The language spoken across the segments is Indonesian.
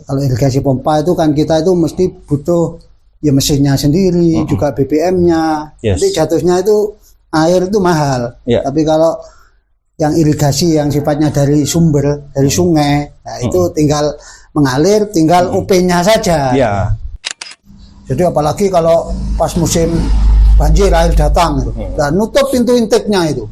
Kalau irigasi pompa itu kan kita itu mesti butuh ya mesinnya sendiri, juga BBM-nya. Jadi jatuhnya itu air itu mahal. Tapi kalau yang irigasi yang sifatnya dari sumber, dari sungai, nah itu tinggal mengalir, tinggal OP-nya saja. Jadi apalagi kalau pas musim banjir air datang, dan nutup pintu intake-nya itu.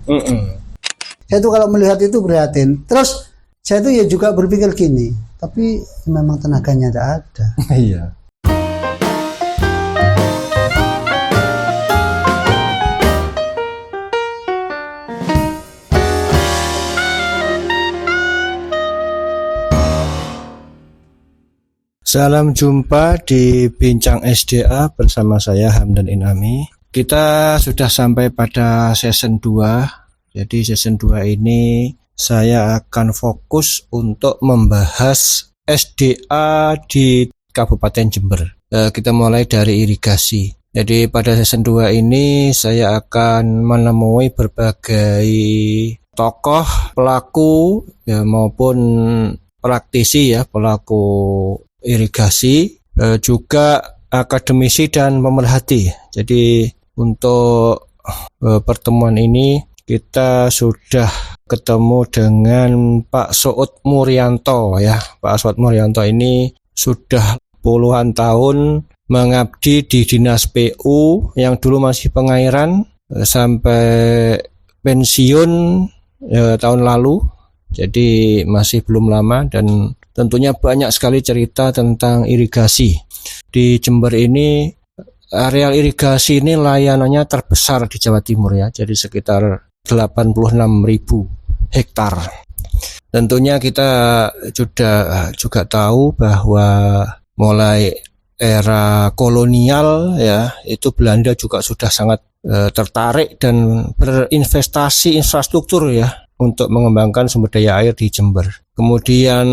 Saya itu kalau melihat itu prihatin. Terus saya itu ya juga berpikir gini, tapi memang tenaganya tidak ada. Iya. Salam jumpa di Bincang SDA bersama saya Hamdan Inami. Kita sudah sampai pada season 2. Jadi season 2 ini saya akan fokus untuk membahas SDA di Kabupaten Jember. Kita mulai dari irigasi. Jadi pada season 2 ini saya akan menemui berbagai tokoh, pelaku ya, maupun praktisi ya, pelaku irigasi, juga akademisi dan pemerhati. Jadi untuk pertemuan ini kita sudah ketemu dengan Pak Suud Muryanto ya. Pak Suud Muryanto ini sudah puluhan tahun mengabdi di Dinas PU yang dulu masih pengairan sampai pensiun tahun lalu. Jadi masih belum lama dan tentunya banyak sekali cerita tentang irigasi. Di Jember ini areal irigasi ini layanannya terbesar di Jawa Timur ya. Jadi sekitar 86.000 hektar. Tentunya kita juga tahu bahwa mulai era kolonial ya, itu Belanda juga sudah sangat tertarik dan berinvestasi infrastruktur ya untuk mengembangkan sumber daya air di Jember. Kemudian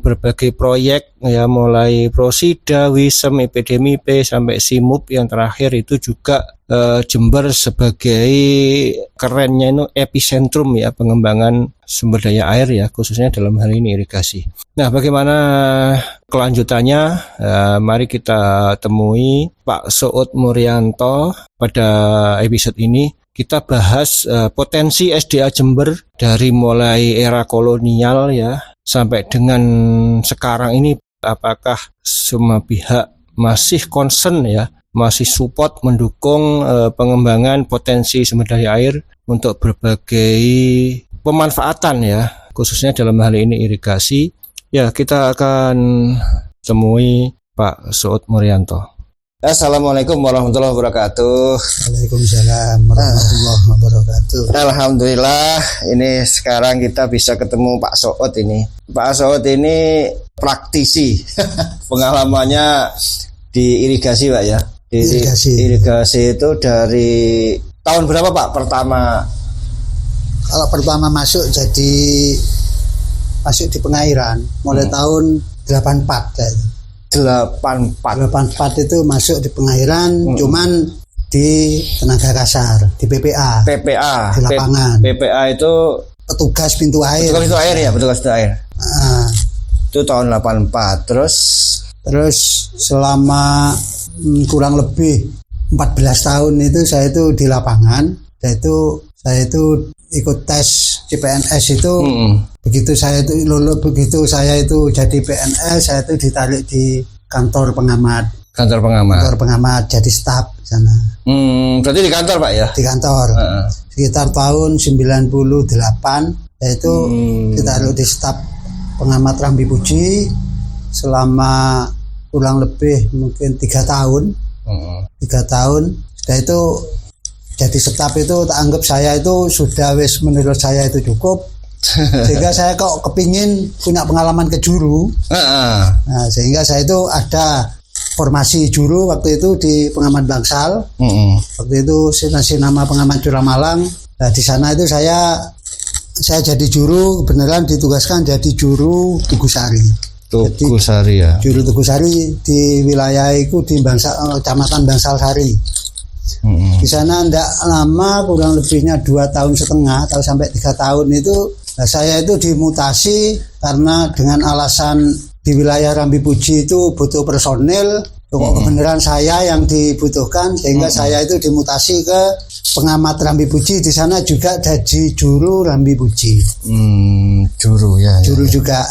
berbagai proyek ya, mulai Prosida, Wisem, IPDMIP sampai Simup yang terakhir itu juga Jember sebagai kerennya itu epicentrum ya pengembangan sumber daya air ya, khususnya dalam hal ini irigasi. Nah, bagaimana kelanjutannya? Mari kita temui Pak Suud Muryanto pada episode ini. Kita bahas potensi SDA Jember dari mulai era kolonial ya sampai dengan sekarang ini, apakah semua pihak masih concern ya, masih support mendukung pengembangan potensi sumber daya air untuk berbagai pemanfaatan ya, khususnya dalam hal ini irigasi. Ya, kita akan temui Pak Suud Muryanto. Assalamualaikum warahmatullahi wabarakatuh. Waalaikumsalam warahmatullahi wabarakatuh. Alhamdulillah, ini sekarang kita bisa ketemu Pak Suud ini. Pak Suud ini praktisi. Pengalamannya di irigasi Pak ya. Irigasi itu dari tahun berapa Pak pertama? Kalau pertama masuk di pengairan mulai tahun 84 kayaknya. 84 itu masuk di pengairan, cuman di tenaga kasar, di PPA di lapangan. PPA itu petugas pintu air. Petugas pintu air. Itu tahun 84. Terus selama kurang lebih 14 tahun itu saya itu di lapangan. Saya itu ikut tes CPNS itu. Begitu saya itu jadi PNS, saya itu ditarik di kantor pengamat jadi staf di sana. Berarti di kantor Pak ya? Di kantor. Sekitar tahun 98 saya itu ditarik di staf pengamat Rambi Puji selama kurang lebih mungkin 3 tahun. 3 tahun. Setelah itu jadi staf itu tak anggap saya itu sudah menurut saya itu cukup. Sehingga saya kok kepingin punya pengalaman ke juru. Nah, sehingga saya itu ada formasi juru waktu itu di pengamat Bangsal. Waktu itu nama pengamat Curah Malang. Nah, di sana itu saya jadi juru, beneran ditugaskan jadi juru Tugusari. Tugusari ya. Juru Tugusari di wilayah itu di Kecamatan Bangsal Sari. Di sana tidak lama, kurang lebihnya 2,5 tahun sampai 3 tahun itu. Nah, saya itu dimutasi karena dengan alasan di wilayah Rambi Puji itu butuh personil, kebenaran saya yang dibutuhkan sehingga saya itu dimutasi ke pengamat Rambi Puji. Di sana juga jadi juru Rambi Puji. Juru ya. Juru juga,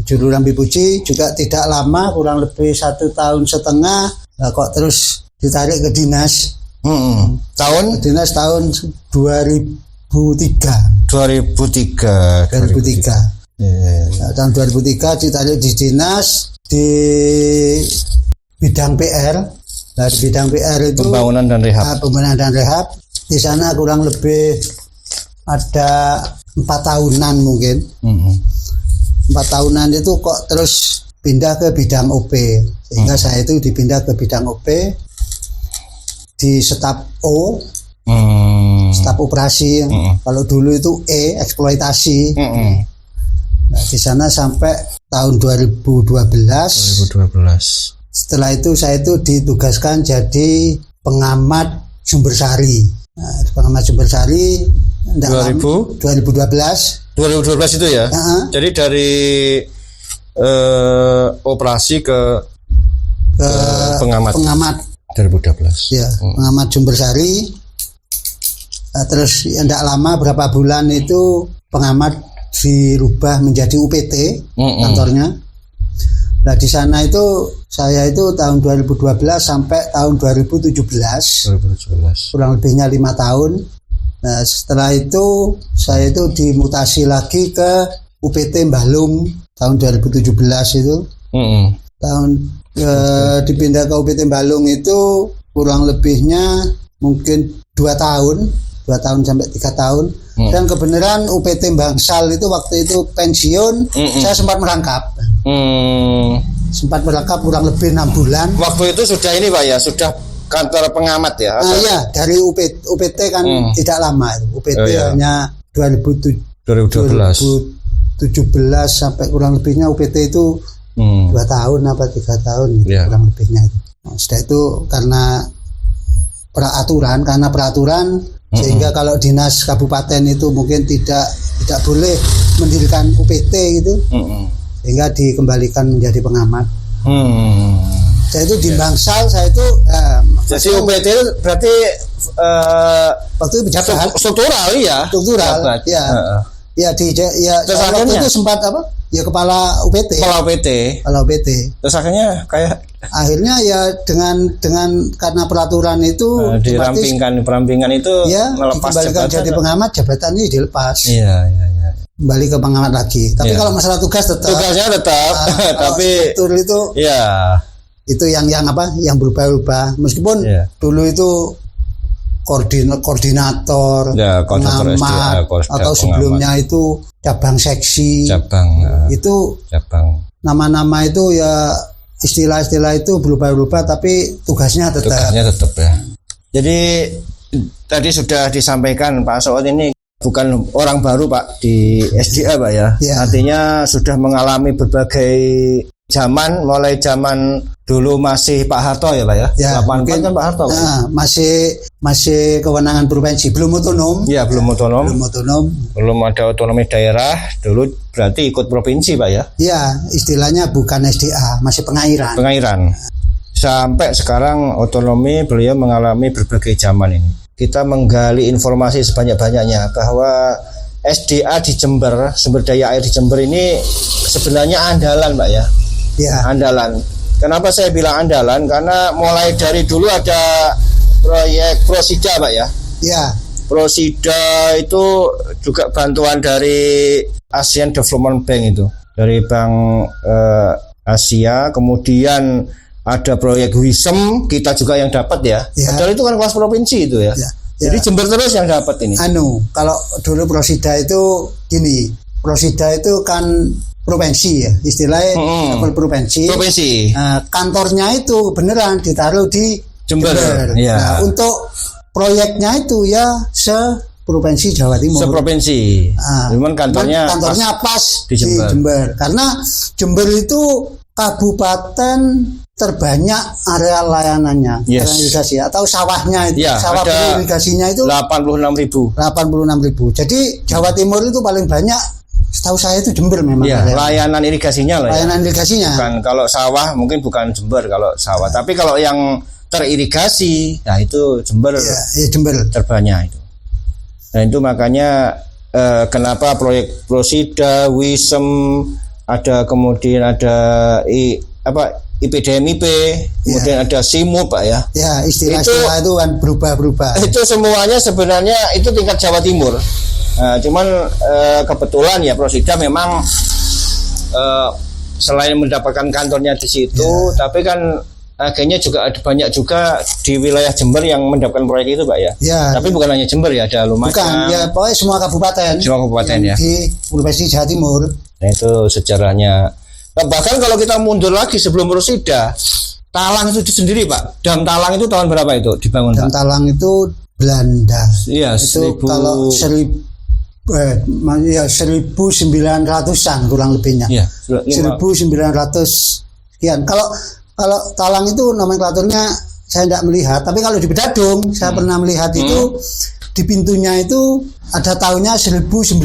juru Rambi Puji juga tidak lama, kurang lebih 1,5 tahun. Nah, kok terus ditarik ke dinas. Tahun? Dinas tahun 2003. 2003. Nah, tahun 2003 ditarik di dinas di bidang PR. Nah, di bidang PR itu pembangunan dan rehab. Pembangunan dan rehab. Di sana kurang lebih ada 4 tahunan mungkin. 4 tahunan itu kok terus pindah ke bidang OP. Sehingga saya itu dipindah ke bidang OP di staf O. Staf operasi. Kalau dulu itu eksploitasi. Nah, di sana sampai tahun 2012. Setelah itu saya itu ditugaskan jadi pengamat sumber sari. Nah, pengamat sumber sari 2012 itu ya. Jadi dari operasi ke pengamat 2012. Ya, pengamat sumber sari. Nah, terus tidak lama berapa bulan itu pengamat dirubah menjadi UPT kantornya. Nah, di sana itu saya itu tahun 2012 sampai tahun 2017. Kurang lebihnya 5 tahun. Nah, setelah itu saya itu dimutasi lagi ke UPT Mbalung tahun 2017 itu. Dipindah ke UPT Mbalung itu kurang lebihnya mungkin 2 tahun sampai 3 tahun. Dan kebenaran UPT Bangsal itu waktu itu pensiun, saya sempat merangkap. Sempat merangkap kurang lebih 6 bulan. Waktu itu sudah ini Pak ya, sudah kantor pengamat ya? Iya, dari UPT kan tidak lama. UPT hanya 2017 sampai kurang lebihnya UPT itu 2 tahun apa 3 tahun kurang lebihnya itu. Nah, setelah itu karena peraturan sehingga kalau dinas kabupaten itu mungkin tidak boleh mendirikan UPT gitu, sehingga dikembalikan menjadi pengamat. Saya itu di Bangsal, saya itu jadi UPT itu berarti waktu itu pejabat struktural ya. Ya waktu itu sempat apa? Ya kepala UPT. Terus akhirnya ya dengan karena peraturan itu perampingan itu ya, melepas dikembalikan jadi pengamat, jabatan ini dilepas. Iya. Kembali ke pengamat lagi. Tapi kalau masalah tugasnya tetap tapi struktur itu itu yang berubah-ubah. Meskipun dulu itu koordinator, pengamat, atau sebelumnya itu cabang seksi. Itu nama-nama itu ya, istilah-istilah itu berubah-ubah, tapi tugasnya tetap ya. Jadi tadi sudah disampaikan Pak Soot ini bukan orang baru Pak di SDA Pak ya. Artinya sudah mengalami berbagai zaman, mulai zaman dulu masih Pak Harto ya Pak ya. 84 kan Pak Harto. Masih kewenangan provinsi, belum otonom. Ya, belum otonom. Belum ada otonomi daerah. Dulu berarti ikut provinsi Pak ya. Ya, istilahnya bukan SDA, masih pengairan. Sampai sekarang otonomi beliau mengalami berbagai zaman ini. Kita menggali informasi sebanyak-banyaknya bahwa SDA di Jember, sumber daya air di Jember ini sebenarnya andalan Pak ya. Andalan. Kenapa saya bilang andalan? Karena mulai dari dulu ada proyek Prosida Pak ya. Prosida itu juga bantuan dari Asian Development Bank itu, dari Bank Asia. Kemudian ada proyek Wisem, kita juga yang dapat ya. Padahal itu kan kelas provinsi itu ya. Jadi Jember terus yang dapat ini. Kalau dulu Prosida itu gini, Prosida itu kan provinsi ya, istilahnya level provinsi. Kantornya itu beneran ditaruh di Jember. Nah, untuk proyeknya itu ya provinsi Jawa Timur. Seprovinsi. Cuman kantornya pas di Jember. Karena Jember itu kabupaten terbanyak area layanannya, irigasi atau sawahnya itu. Sawah irigasinya itu 86.000. Jadi Jawa Timur itu paling banyak Setahu saya itu Jember memang. Ya, layanan irigasinya lah. Layanan irigasinya. Bukan kalau sawah mungkin bukan Jember kalau sawah. Tapi kalau yang teririgasi, nah itu Jember. Ya, Jember terbanyak itu. Nah itu makanya kenapa proyek Prosida, Wisem, ada kemudian ada IPDMIP, kemudian ada SIMUP Pak ya. Ya, istilah-istilah itu kan berubah-berubah. Itu semuanya sebenarnya itu tingkat Jawa Timur. Nah, cuman kebetulan ya Prosida memang selain mendapatkan kantornya di situ, tapi kan akhirnya juga ada banyak juga di wilayah Jember yang mendapatkan proyek itu Pak ya. Ya. Tapi bukan hanya Jember ya, ada Lumajang. Bukan, ya pokoknya semua kabupaten. Semua kabupaten ya. Di Provinsi Jawa Timur. Nah itu sejarahnya. Nah, bahkan kalau kita mundur lagi sebelum Prosida, Talang itu sendiri Pak. Dam Talang itu tahun berapa itu dibangun Dam Pak? Talang itu Belanda. Iya, itu kalau 1900-an kurang lebihnya. Iya, 1900 sekian. Kalau Talang itu nomenklaturnya saya tidak melihat, tapi kalau di Bedadung saya pernah melihat itu di pintunya itu ada tahunnya 1911.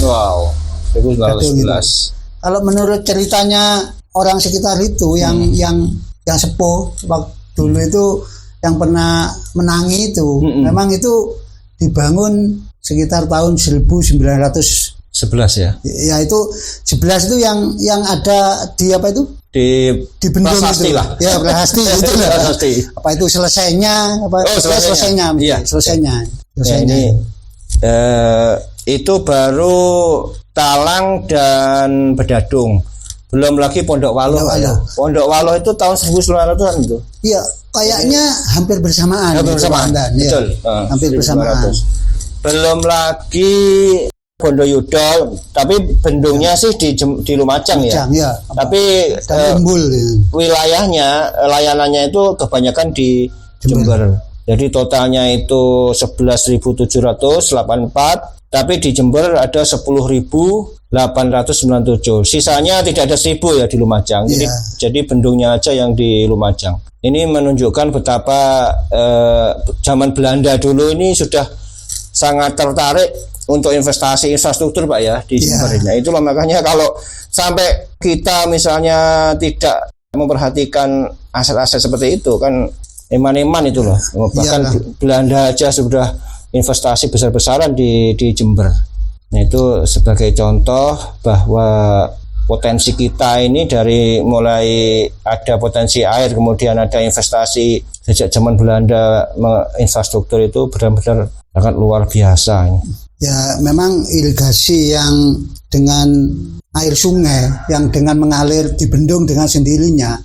Wow, 1911. Kalau menurut ceritanya orang sekitar itu yang sepuh waktu dulu itu yang pernah menangi itu, memang itu dibangun sekitar tahun 1911 ya. Ya itu 11 itu yang ada di apa itu? Di Bendung Prasasti itu. lah. Ya, Prasasti itu lah. Prasasti. Apa itu selesainya? Selesainya. Iya. Selesainya. Ya, ini itu baru Talang dan Bedadung. Belum lagi Pondok Waluh. Pondok Waluh itu tahun 1900-an itu. Iya, kayaknya hampir bersamaan. Hampir bersamaan. Betul. Ya. Hampir bersamaan. Belum lagi Bondoyudo, tapi bendungnya sih di Lumajang ya. Tapi wilayahnya, layanannya itu kebanyakan di Jember. Jadi totalnya itu 11.784, tapi di Jember ada 10.897. Sisanya tidak ada 1.000 ya di Lumajang. Jadi bendungnya aja yang di Lumajang. Ini menunjukkan betapa zaman Belanda dulu ini sudah sangat tertarik untuk investasi infrastruktur Pak ya di Jember ini. Itulah makanya kalau sampai kita misalnya tidak memperhatikan aset-aset seperti itu kan eman-eman itu loh. Bahkan Belanda aja sudah investasi besar-besaran di Jember. Nah itu sebagai contoh bahwa potensi kita ini dari mulai ada potensi air kemudian ada investasi sejak zaman Belanda infrastruktur itu benar-benar sangat luar biasa ini. Ya memang irigasi yang dengan air sungai yang dengan mengalir di bendung dengan sendirinya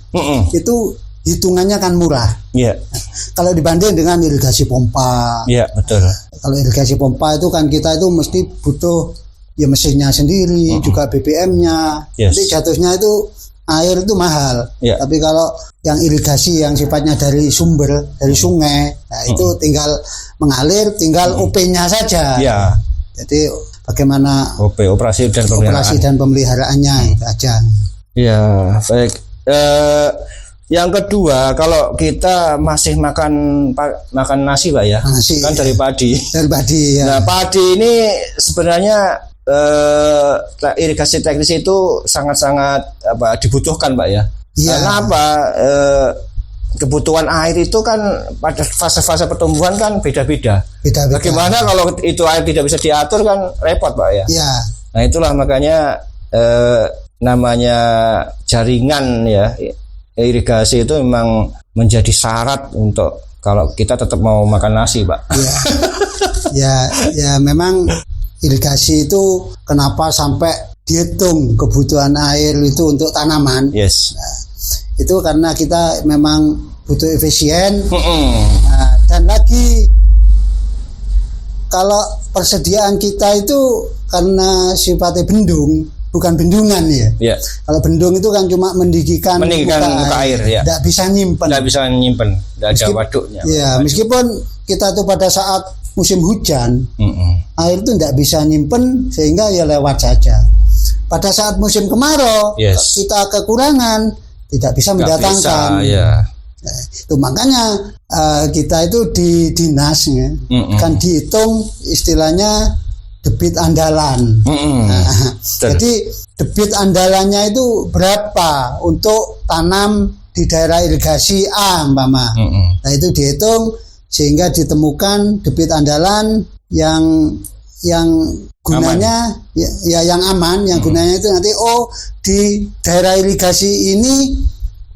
itu hitungannya kan murah. Kalau dibanding dengan irigasi pompa. Betul. Kalau irigasi pompa itu kan kita itu mesti butuh ya mesinnya sendiri, juga BBM-nya. Jadi jatuhnya itu air itu mahal. Tapi kalau yang irigasi yang sifatnya dari sumber, dari sungai, nah itu tinggal mengalir, tinggal OP-nya saja. Jadi bagaimana operasi dan pemeliharaannya itu aja. Ya, baik. Yang kedua, kalau kita masih makan nasi Pak ya, kan dari padi. Dari padi ya. Nah, padi ini sebenarnya irigasi teknis itu sangat-sangat dibutuhkan Pak ya. Karena apa? Kebutuhan air itu kan pada fase-fase pertumbuhan kan beda-beda. Bagaimana kalau itu air tidak bisa diatur kan repot Pak ya. Nah itulah makanya namanya jaringan ya irigasi itu memang menjadi syarat untuk kalau kita tetap mau makan nasi Pak. Ya memang irigasi itu kenapa sampai dihitung kebutuhan air itu untuk tanaman. Nah, itu karena kita memang butuh efisien. Dan lagi kalau persediaan kita itu karena sifatnya bendung, bukan bendungan ya. Kalau bendung itu kan cuma mendidihkan muka air. Tidak bisa nyimpen. Tidak ada waduknya. Meskipun kita tuh pada saat musim hujan, air itu tidak bisa nyimpen sehingga ya lewat saja. Pada saat musim kemarau, kita kekurangan, tidak bisa mendatangkan. Nah, itu makanya kita itu di dinas kan dihitung istilahnya debit andalan. Nah, jadi debit andalannya itu berapa untuk tanam di daerah irigasi A umpama. Nah itu dihitung sehingga ditemukan debit andalan yang gunanya aman. Yang aman, yang gunanya itu nanti di daerah irigasi ini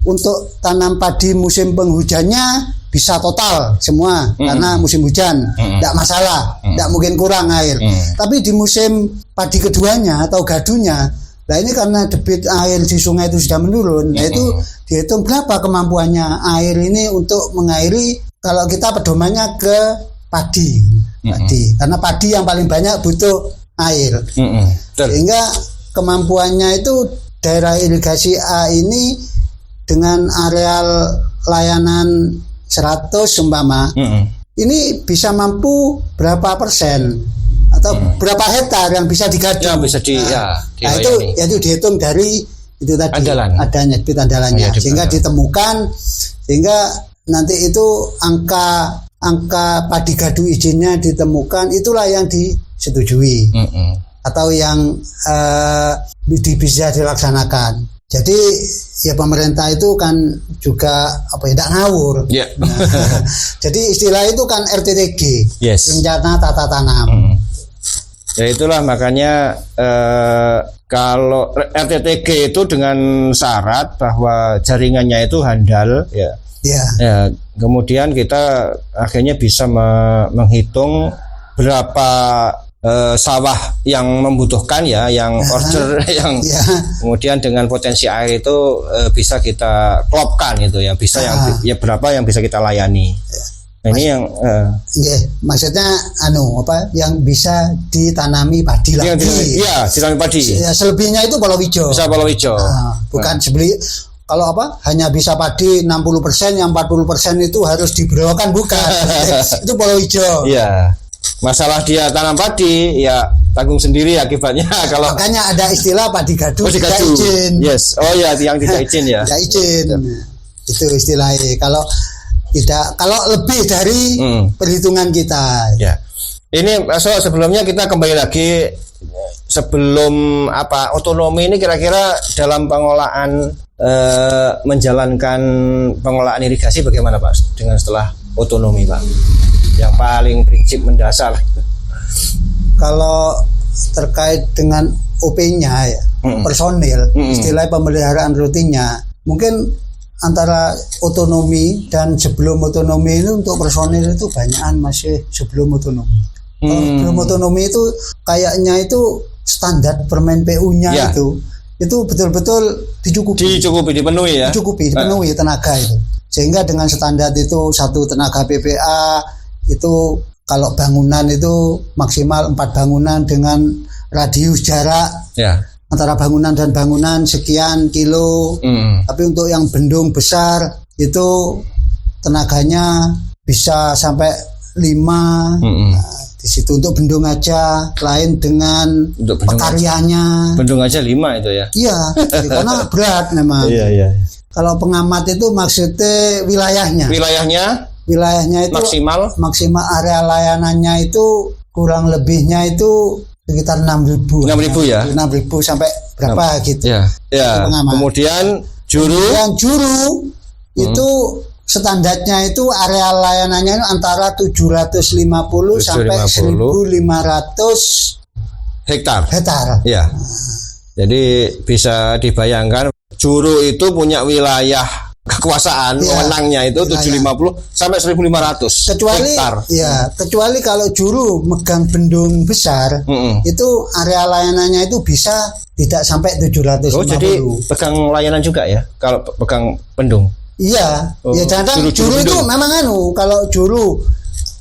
untuk tanam padi musim penghujannya bisa total semua karena musim hujan, tidak masalah, tidak mungkin kurang air. Tapi di musim padi keduanya atau gadunya, nah ini karena debit air di sungai itu sudah menurun, nah itu dihitung berapa kemampuannya air ini untuk mengairi kalau kita pedomannya ke padi, karena padi yang paling banyak butuh air, sehingga kemampuannya itu daerah irigasi A ini dengan areal layanan 100 umpama, ini bisa mampu berapa persen atau berapa hektar yang bisa digadung? Ya, bisa itu dihitung dari itu tadi andalan. Adanya debit andalannya, sehingga ditemukan, sehingga nanti itu angka padi gadu izinnya ditemukan, itulah yang disetujui atau yang bisa dilaksanakan. Jadi ya pemerintah itu kan juga tidak ngawur. Nah, jadi istilah itu kan RTTG, rencana tata tanam. Ya itulah makanya kalau RTTG itu dengan syarat bahwa jaringannya itu handal, ya, kemudian kita akhirnya bisa menghitung berapa sawah yang membutuhkan yang order yang kemudian dengan potensi air itu bisa kita klopkan itu bisa yang berapa yang bisa kita layani. Nah, ini yang maksudnya yang bisa ditanami padi lagi. Ditanami padi. Ya, selebihnya itu palawija. Bisa palawija. Bukan kalau hanya bisa padi 60%, yang 40% itu harus diberokan, bukan. Itu palawija. Iya. Masalah dia tanam padi tanggung sendiri akibatnya. Kalau makanya ada istilah padi gadu tidak izin. Yang tidak izin ya. Tidak izin. Itu istilahnya. Kalau lebih dari perhitungan kita. Ya. Ini sebelumnya kita kembali lagi sebelum otonomi ini kira-kira dalam pengolahan menjalankan pengolahan irigasi bagaimana Pak dengan setelah otonomi Pak? Yang paling prinsip mendasar. Kalau terkait dengan OP-nya personil, istilah pemeliharaan rutinnya, mungkin antara otonomi dan sebelum otonomi itu untuk personil itu banyakan masih sebelum otonomi. Sebelum otonomi itu kayaknya itu standar Permen PU-nya itu betul-betul dipenuhi tenaga itu. Sehingga dengan standar itu satu tenaga PPA itu kalau bangunan itu maksimal 4 bangunan dengan radius jarak antara bangunan dan bangunan sekian kilo. Tapi untuk yang bendung besar itu tenaganya bisa sampai 5. Di situ untuk bendung aja, lain dengan pekaryanya. Bendung aja 5 itu ya? Iya, karena berat memang. Kalau pengamat itu maksudnya wilayahnya itu maksimal area layanannya itu kurang lebihnya itu sekitar 6.000 ya? 6.000 sampai berapa gitu. Kemudian juru itu standarnya itu area layanannya itu antara 750 sampai 1.500 hektar. Ya. Jadi bisa dibayangkan juru itu punya wilayah kekuasaan wewenangnya itu 750 sampai 1.500 hektar. Kecuali kalau juru megang bendung besar, itu area layanannya itu bisa tidak sampai 750. Jadi pegang layanan juga ya kalau pegang bendung. Jangan juru itu memang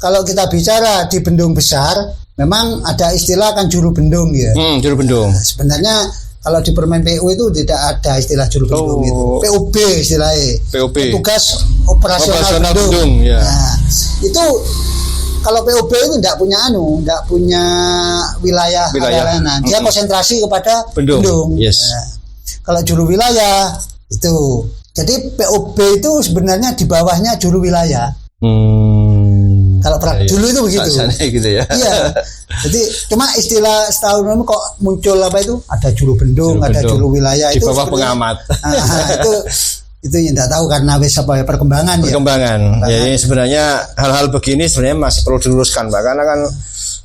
kalau kita bicara di bendung besar memang ada istilah kan juru bendung juru bendung. Sebenarnya kalau di Permen PU itu tidak ada istilah juru bendung itu. POB istilahnya. Tugas operasional bendung. Nah, itu kalau POB itu tidak punya wilayah. Dia konsentrasi kepada bendung. Kalau juru wilayah itu. Jadi POB itu sebenarnya di bawahnya juru wilayah. Kalau kampret. Dulu itu begitu. Gitu ya. Iya. Jadi cuma istilah setahun ini kok muncul apa itu? Ada juru bendung, ada juru wilayah di itu. Di bawah pengamat. Itu yang tidak tahu karena perkembangan. Jadi sebenarnya hal-hal begini sebenarnya masih perlu diluruskan, Pak, karena kan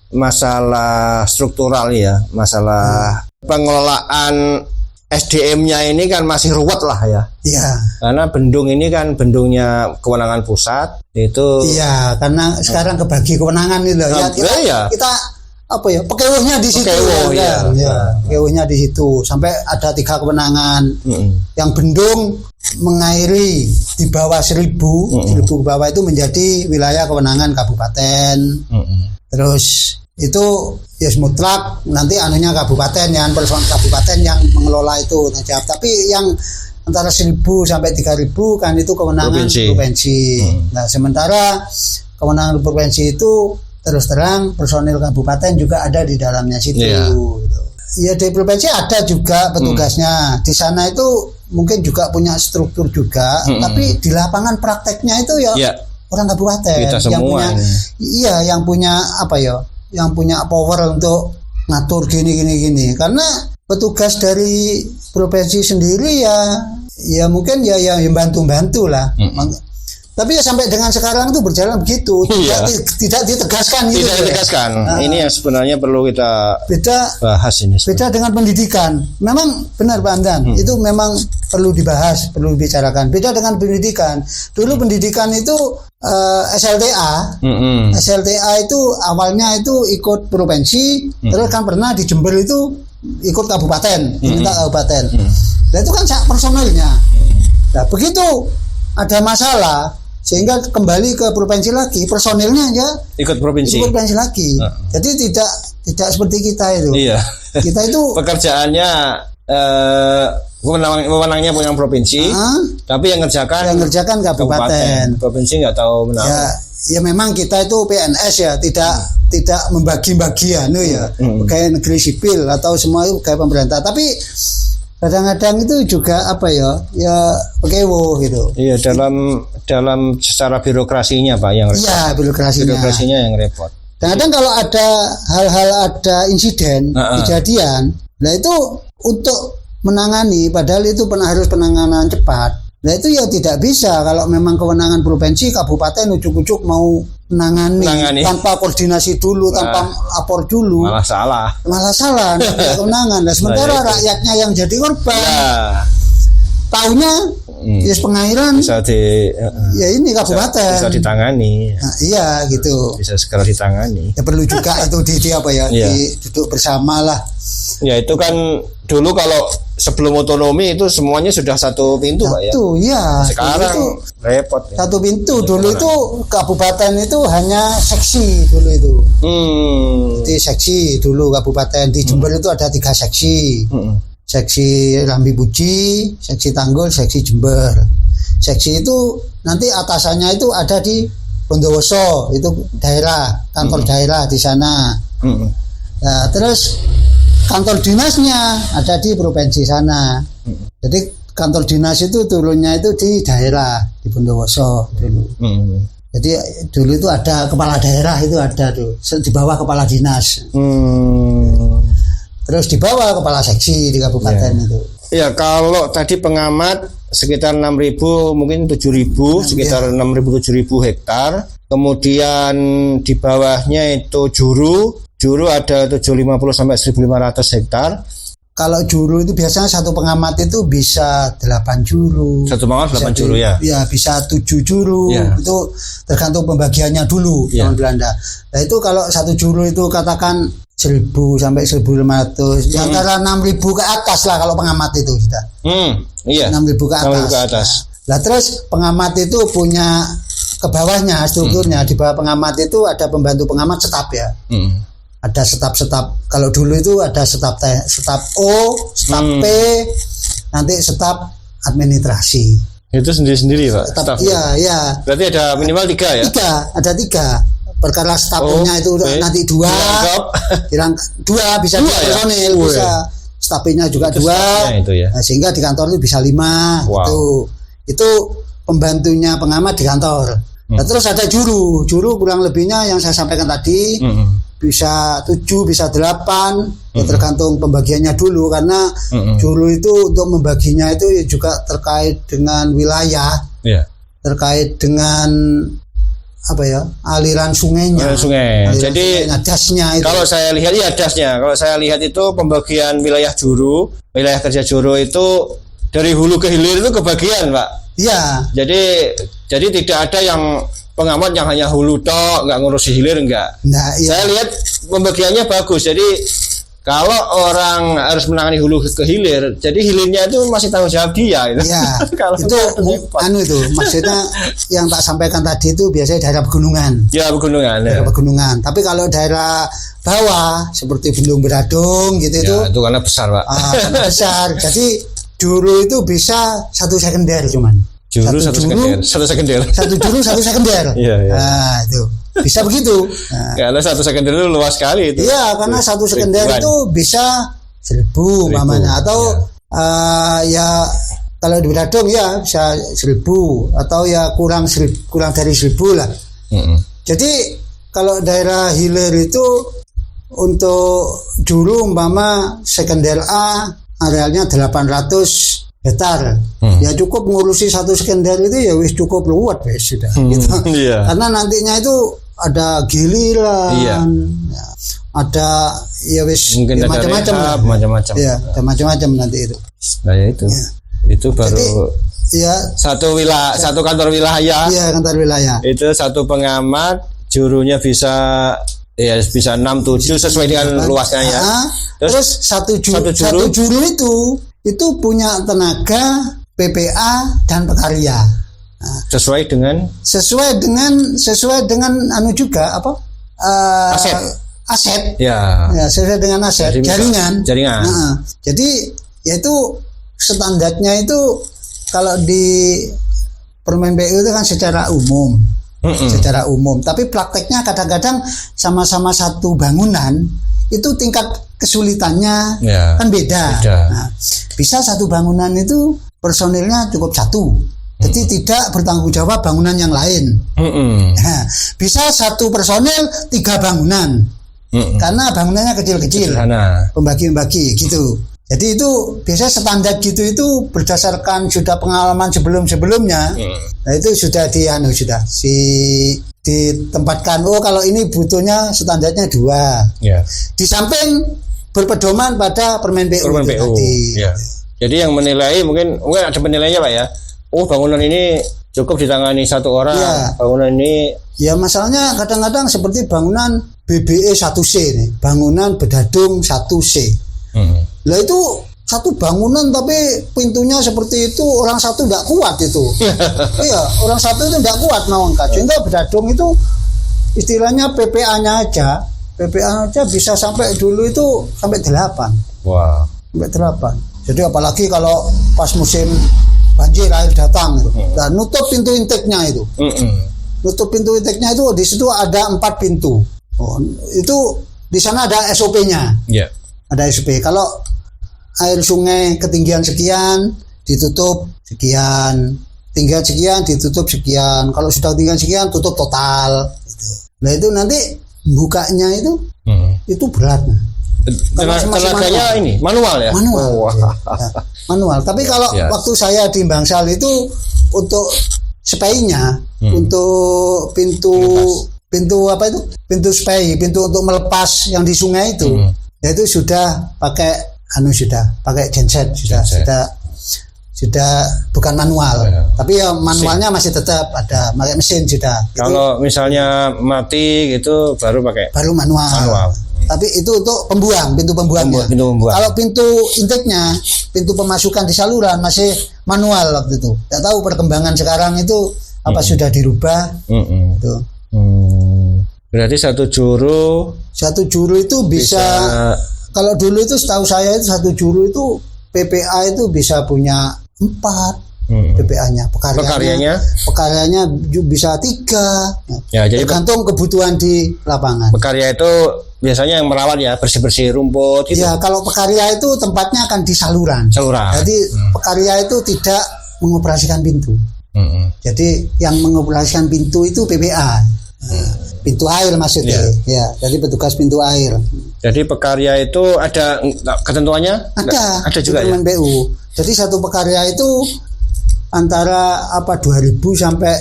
masalah struktural ya, masalah pengelolaan SDM-nya ini kan masih ruwet lah ya. Iya. Karena bendung ini kan bendungnya kewenangan pusat itu. Iya, karena sekarang kebagi kewenangan itu ya. Kita apa ya? Pekewuhnya di situ. Pekewuhnya di situ. Sampai ada 3 kewenangan. Yang bendung mengairi di bawah 1000 ke bawah itu menjadi wilayah kewenangan kabupaten. Terus itu ya mutlak nanti anunya kabupaten yang person kabupaten yang mengelola itu najab. Tapi yang antara 1000 sampai 3000 kan itu kewenangan provinsi. Nah, sementara kewenangan provinsi itu terus terang personil kabupaten juga ada di dalamnya situ. Ya di provinsi ada juga petugasnya. Di sana itu mungkin juga punya struktur juga, tapi di lapangan prakteknya itu orang kabupaten yang punya yang punya apa ya? Yang punya power untuk ngatur gini. Karena petugas dari provinsi sendiri ya mungkin ya bantu lah. Tapi ya sampai dengan sekarang itu berjalan begitu, tidak ditegaskan gitu. Tidak ditegaskan. Ini yang sebenarnya perlu kita bahas ini. Beda dengan pendidikan. Memang benar Pak Andan, itu memang perlu dibahas, perlu dibicarakan. Beda dengan pendidikan. Dulu pendidikan itu SLTA. SLTA itu awalnya itu ikut provinsi, terus kan pernah di Jember itu ikut kabupaten, diminta kabupaten. Nah itu kan personelnya. Nah begitu ada masalah sehingga kembali ke provinsi lagi, personilnya ikut provinsi lagi. Jadi tidak seperti kita itu. Iya. Kita itu pekerjaannya wewenangnya punya provinsi, tapi yang ngerjakan kabupaten. Provinsi nggak tahu menang. Ya memang kita itu PNS ya, tidak membagi-bagi pegawai negeri sipil atau semua itu pegawai pemerintah. Tapi kadang-kadang itu juga apa ya pekewo gitu. Iya, dalam secara birokrasinya Pak yang repot. Iya, birokrasinya yang repot. Kadang-kadang kalau ada insiden, kejadian, nah itu untuk menangani padahal itu harus penanganan cepat. Nah itu ya tidak bisa kalau memang kewenangan provinsi, kabupaten ujuk-ujuk mau menangani tanpa koordinasi dulu, tanpa lapor dulu. Malah salah. Kewenangan. Nah, sementara rakyatnya yang jadi korban. Taunya pengairan bisa ini kabupaten bisa ditangani. Nah, iya gitu. Bisa segera ditangani. Ya perlu juga itu duduk bersama lah. Ya itu kan dulu kalau sebelum otonomi itu semuanya sudah satu pintu Pak ya. Iya. Sekarang itu repot. Satu pintu. Dulu itu kabupaten itu hanya seksi dulu itu. Jadi seksi dulu kabupaten di Jember itu ada 3 seksi. Seksi Rambi Puji, seksi Tanggul, seksi Jember. Seksi itu nanti atasannya itu ada di Bondowoso, itu daerah, kantor daerah di sana. Nah, terus kantor dinasnya ada di provinsi sana. Jadi kantor dinas itu turunnya itu di daerah di Bondowoso dulu. Jadi dulu itu ada kepala daerah itu ada tuh di bawah kepala dinas. Terus di bawah kepala seksi di kabupaten itu. Ya kalau tadi pengamat sekitar 6.000 mungkin 7.000 sekitar 6.000 7.000 hektar. Kemudian di bawahnya itu juru ada 750 sampai 1.500 hektar. Kalau juru itu biasanya satu pengamat itu bisa 8 juru. Satu pengamat 8 juru ya. Ya bisa 7 juru. Itu tergantung pembagiannya dulu zaman Belanda. Nah itu kalau satu juru itu katakan 1.000 sampai 1.500, antara 6.000 ke atas lah kalau pengamat itu sudah. 6.000 ke atas. Nah terus pengamat itu punya ke bawahnya strukturnya. Di bawah pengamat itu ada pembantu pengamat staf ya. Ada staf. Kalau dulu itu ada staf O, staf P, nanti staf administrasi. Itu sendiri-sendiri Pak. Staf. Iya. Berarti ada minimal 3 ya? Ada 3. Perkara stafnya itu nanti 2 bisa 2 personil, bisa stafnya juga 2 itu ya. Nah, sehingga di kantor itu bisa 5. Itu pembantunya pengamat di kantor. Nah, terus ada juru kurang lebihnya yang saya sampaikan tadi, bisa 7, bisa 8, ya tergantung pembagiannya dulu, karena juru itu untuk membaginya itu juga terkait dengan wilayah, terkait dengan aliran sungainya. Jadi dasnya itu. Kalau saya lihat dasnya. Kalau saya lihat itu pembagian wilayah kerja juru itu dari hulu ke hilir itu kebagian, Pak. Iya. Jadi tidak ada yang pengamat yang hanya hulu tok, nggak ngurusi hilir, enggak. Nah, iya. Saya lihat pembagiannya bagus. Jadi kalau orang harus menangani hulu ke hilir, jadi hilirnya itu masih tanggung jawab dia. Iya. itu maksudnya yang tak sampaikan tadi itu biasanya daerah pegunungan. Ya, pegunungan. Pegunungan. Tapi kalau daerah bawah seperti Bendung Beradung gitu itu karena besar, Pak. Karena besar. Jadi juru itu bisa 1 sekunder cuman. Satu sekunder. Iya. Nah, itu bisa begitu. Nah, karena 1 sekunder itu luas sekali itu. Iya, karena 1 sekunder itu bisa 1.000 mamanya, atau ya kalau di Beradung ya bisa 1.000, atau ya kurang dari 1.000 lah. Jadi kalau daerah hilir itu untuk juru umpama sekunder A arealnya 800 hektar, ya cukup ngurusi 1 sekunder itu ya wis cukup luat wis sudah gitu. Karena nantinya itu ada giliran, ya, ada ya wis ya, macam-macam ya, ada macam-macam nanti itu. Nah ya itu ya. Itu baru. Jadi, ya satu kantor wilayah. Iya, kantor wilayah. Itu satu pengamat, jurunya bisa 6-7 sesuai dengan luasnya ya. Terus satu juru itu punya tenaga, PPA dan pekarya. Nah, sesuai dengan juga aset. Ya, sesuai dengan aset, jaringan. Nah, jadi yaitu standarnya itu kalau di Permen PU itu kan secara umum. Tapi prakteknya kadang-kadang sama-sama satu bangunan itu tingkat kesulitannya kan beda. Nah, bisa satu bangunan itu personilnya cukup 1, jadi tidak bertanggung jawab bangunan yang lain. Nah, bisa 1 personil 3 bangunan, karena bangunannya kecil-kecil, pembagi-pembagi gitu. Jadi itu biasanya standar gitu itu berdasarkan sudah pengalaman sebelumnya. Nah itu sudah ditempatkan. Oh kalau ini butuhnya standarnya 2. Di samping berpedoman pada Permen PU tadi. Jadi yang menilai mungkin ada penilainya, Pak ya. Oh bangunan ini cukup ditangani 1 orang. Bangunan ini. Ya masalahnya kadang-kadang seperti bangunan BBE 1C nih, bangunan Bedadung 1C. Lah itu 1 bangunan tapi pintunya seperti itu, orang 1 tidak kuat itu. Iya, orang 1 itu tidak kuat ngangkat. Sehingga Bedadung itu istilahnya PPA-nya aja bisa sampai dulu itu sampai 8. Wah. Sampai 8. Jadi apalagi kalau pas musim banjir air datang itu. Dan nutup pintu intake-nya itu. Nutup pintu intake-nya itu di situ ada 4 pintu. Itu di sana ada SOP-nya. Ada SOP. Kalau air sungai ketinggian sekian ditutup sekian, tinggian sekian ditutup sekian. Kalau sudah ketinggian sekian tutup total. Gitu. Nah itu nanti bukanya itu berat. Tenaganya ini manual ya. Manual. Tapi kalau waktu saya di Bangsal itu untuk spay-nya, untuk pintu apa itu? Pintu spay, pintu untuk melepas yang di sungai itu. Ya itu sudah pakai pakai genset sudah bukan manual. Tapi ya manualnya masih tetap ada, pakai mesin sudah. Kalau misalnya mati gitu baru manual. Tapi itu untuk pintu pembuangnya. Kalau pintu intake-nya, pintu pemasukan di saluran masih manual waktu itu. Tidak tahu perkembangan sekarang itu apa sudah dirubah. Itu. Berarti 1 juru itu bisa kalau dulu itu setahu saya itu 1 juru itu PPA itu bisa punya 4 PPA-nya, pekaryanya bisa 3. Ya, jadi tergantung kebutuhan di lapangan. Pekarya itu biasanya yang merawat ya, bersih-bersih rumput gitu. Ya, kalau pekarya itu tempatnya akan di saluran. Jadi pekarya itu tidak mengoperasikan pintu. Jadi yang mengoperasikan pintu itu PPA. Pintu air maksudnya. Ya, jadi petugas pintu air. Jadi pekarya itu ada ketentuannya? Ada juga ya. PU. Jadi satu pekarya itu antara 2.000 sampai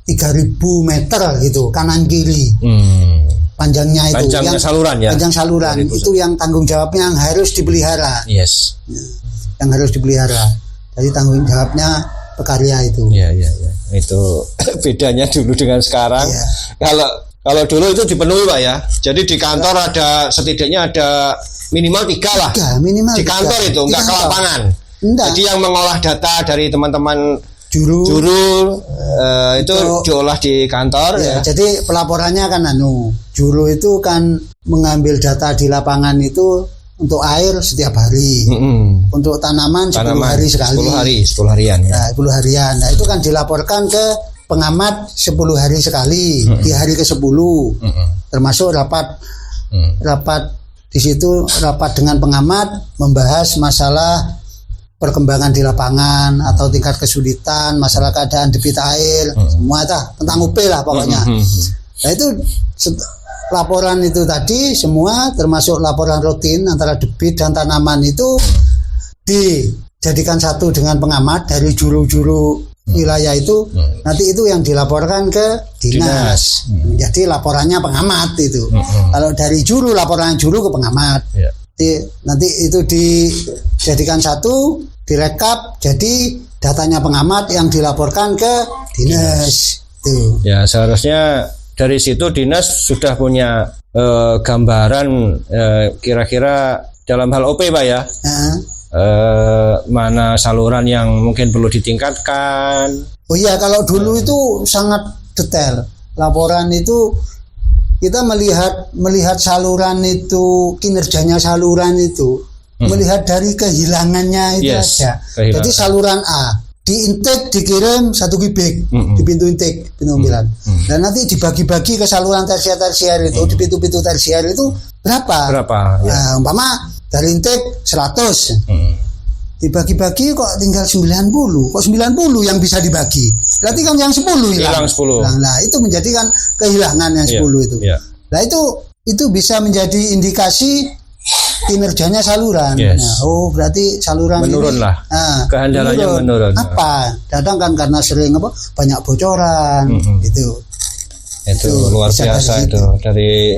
3.000 meter gitu kanan kiri. Panjangnya itu. Panjangnya saluran ya. Panjang saluran itu yang tanggung jawabnya yang harus dipelihara. Yes. Yang harus dipelihara. Jadi tanggung jawabnya pekarya itu. Iya. Itu bedanya dulu dengan sekarang. Ya. Kalau dulu itu dipenuhi Pak ya. Jadi di kantor setidaknya ada minimal 3 lah. Minimal di kantor 3. Itu enggak ke lapangan. Enggak. Jadi yang mengolah data dari teman-teman juru itu diolah di kantor ya. Jadi pelaporannya kan juru itu kan mengambil data di lapangan itu untuk air setiap hari. Untuk tanaman 10 hari sekali. 10 harian ya. 10 harian. Nah, itu kan dilaporkan ke pengamat 10 hari sekali di hari ke-10. Termasuk rapat di situ, rapat dengan pengamat membahas masalah perkembangan di lapangan atau tingkat kesulitan, masalah keadaan debit air, semua tentang UP lah pokoknya. Nah, itu laporan itu tadi semua termasuk laporan rutin antara debit dan tanaman itu dijadikan satu dengan pengamat dari juru-juru wilayah itu. Nanti itu yang dilaporkan ke dinas. Jadi laporannya pengamat itu. Kalau dari juru, laporan juru ke pengamat. Nanti itu dijadikan satu, direkap jadi datanya pengamat yang dilaporkan ke dinas. Tuh. Ya, seharusnya dari situ dinas sudah punya gambaran kira-kira dalam hal OP Pak ya. Mana saluran yang mungkin perlu ditingkatkan. Oh iya, kalau dulu itu sangat detail. Laporan itu kita melihat saluran itu, kinerjanya saluran itu, melihat dari kehilangannya itu aja. Jadi saluran A di intake dikirim 1 kubik di pintu intake, pintu pembilan. Dan nanti dibagi-bagi ke saluran tersier itu, di pintu-pintu tersier itu berapa? Ya. Nah, umpama dari intake 100. Dibagi-bagi kok tinggal 90. Kok 90 yang bisa dibagi? Berarti kan yang 10 hilang. 10. Nah, itu menjadikan kehilangan yang 10 itu. Nah, itu bisa menjadi indikasi kinerjanya saluran. Nah, berarti saluran menurun ini, lah. Kehandalannya menurun. Apa? Datang kan karena sering banyak bocoran gitu. Itu luar biasa itu dari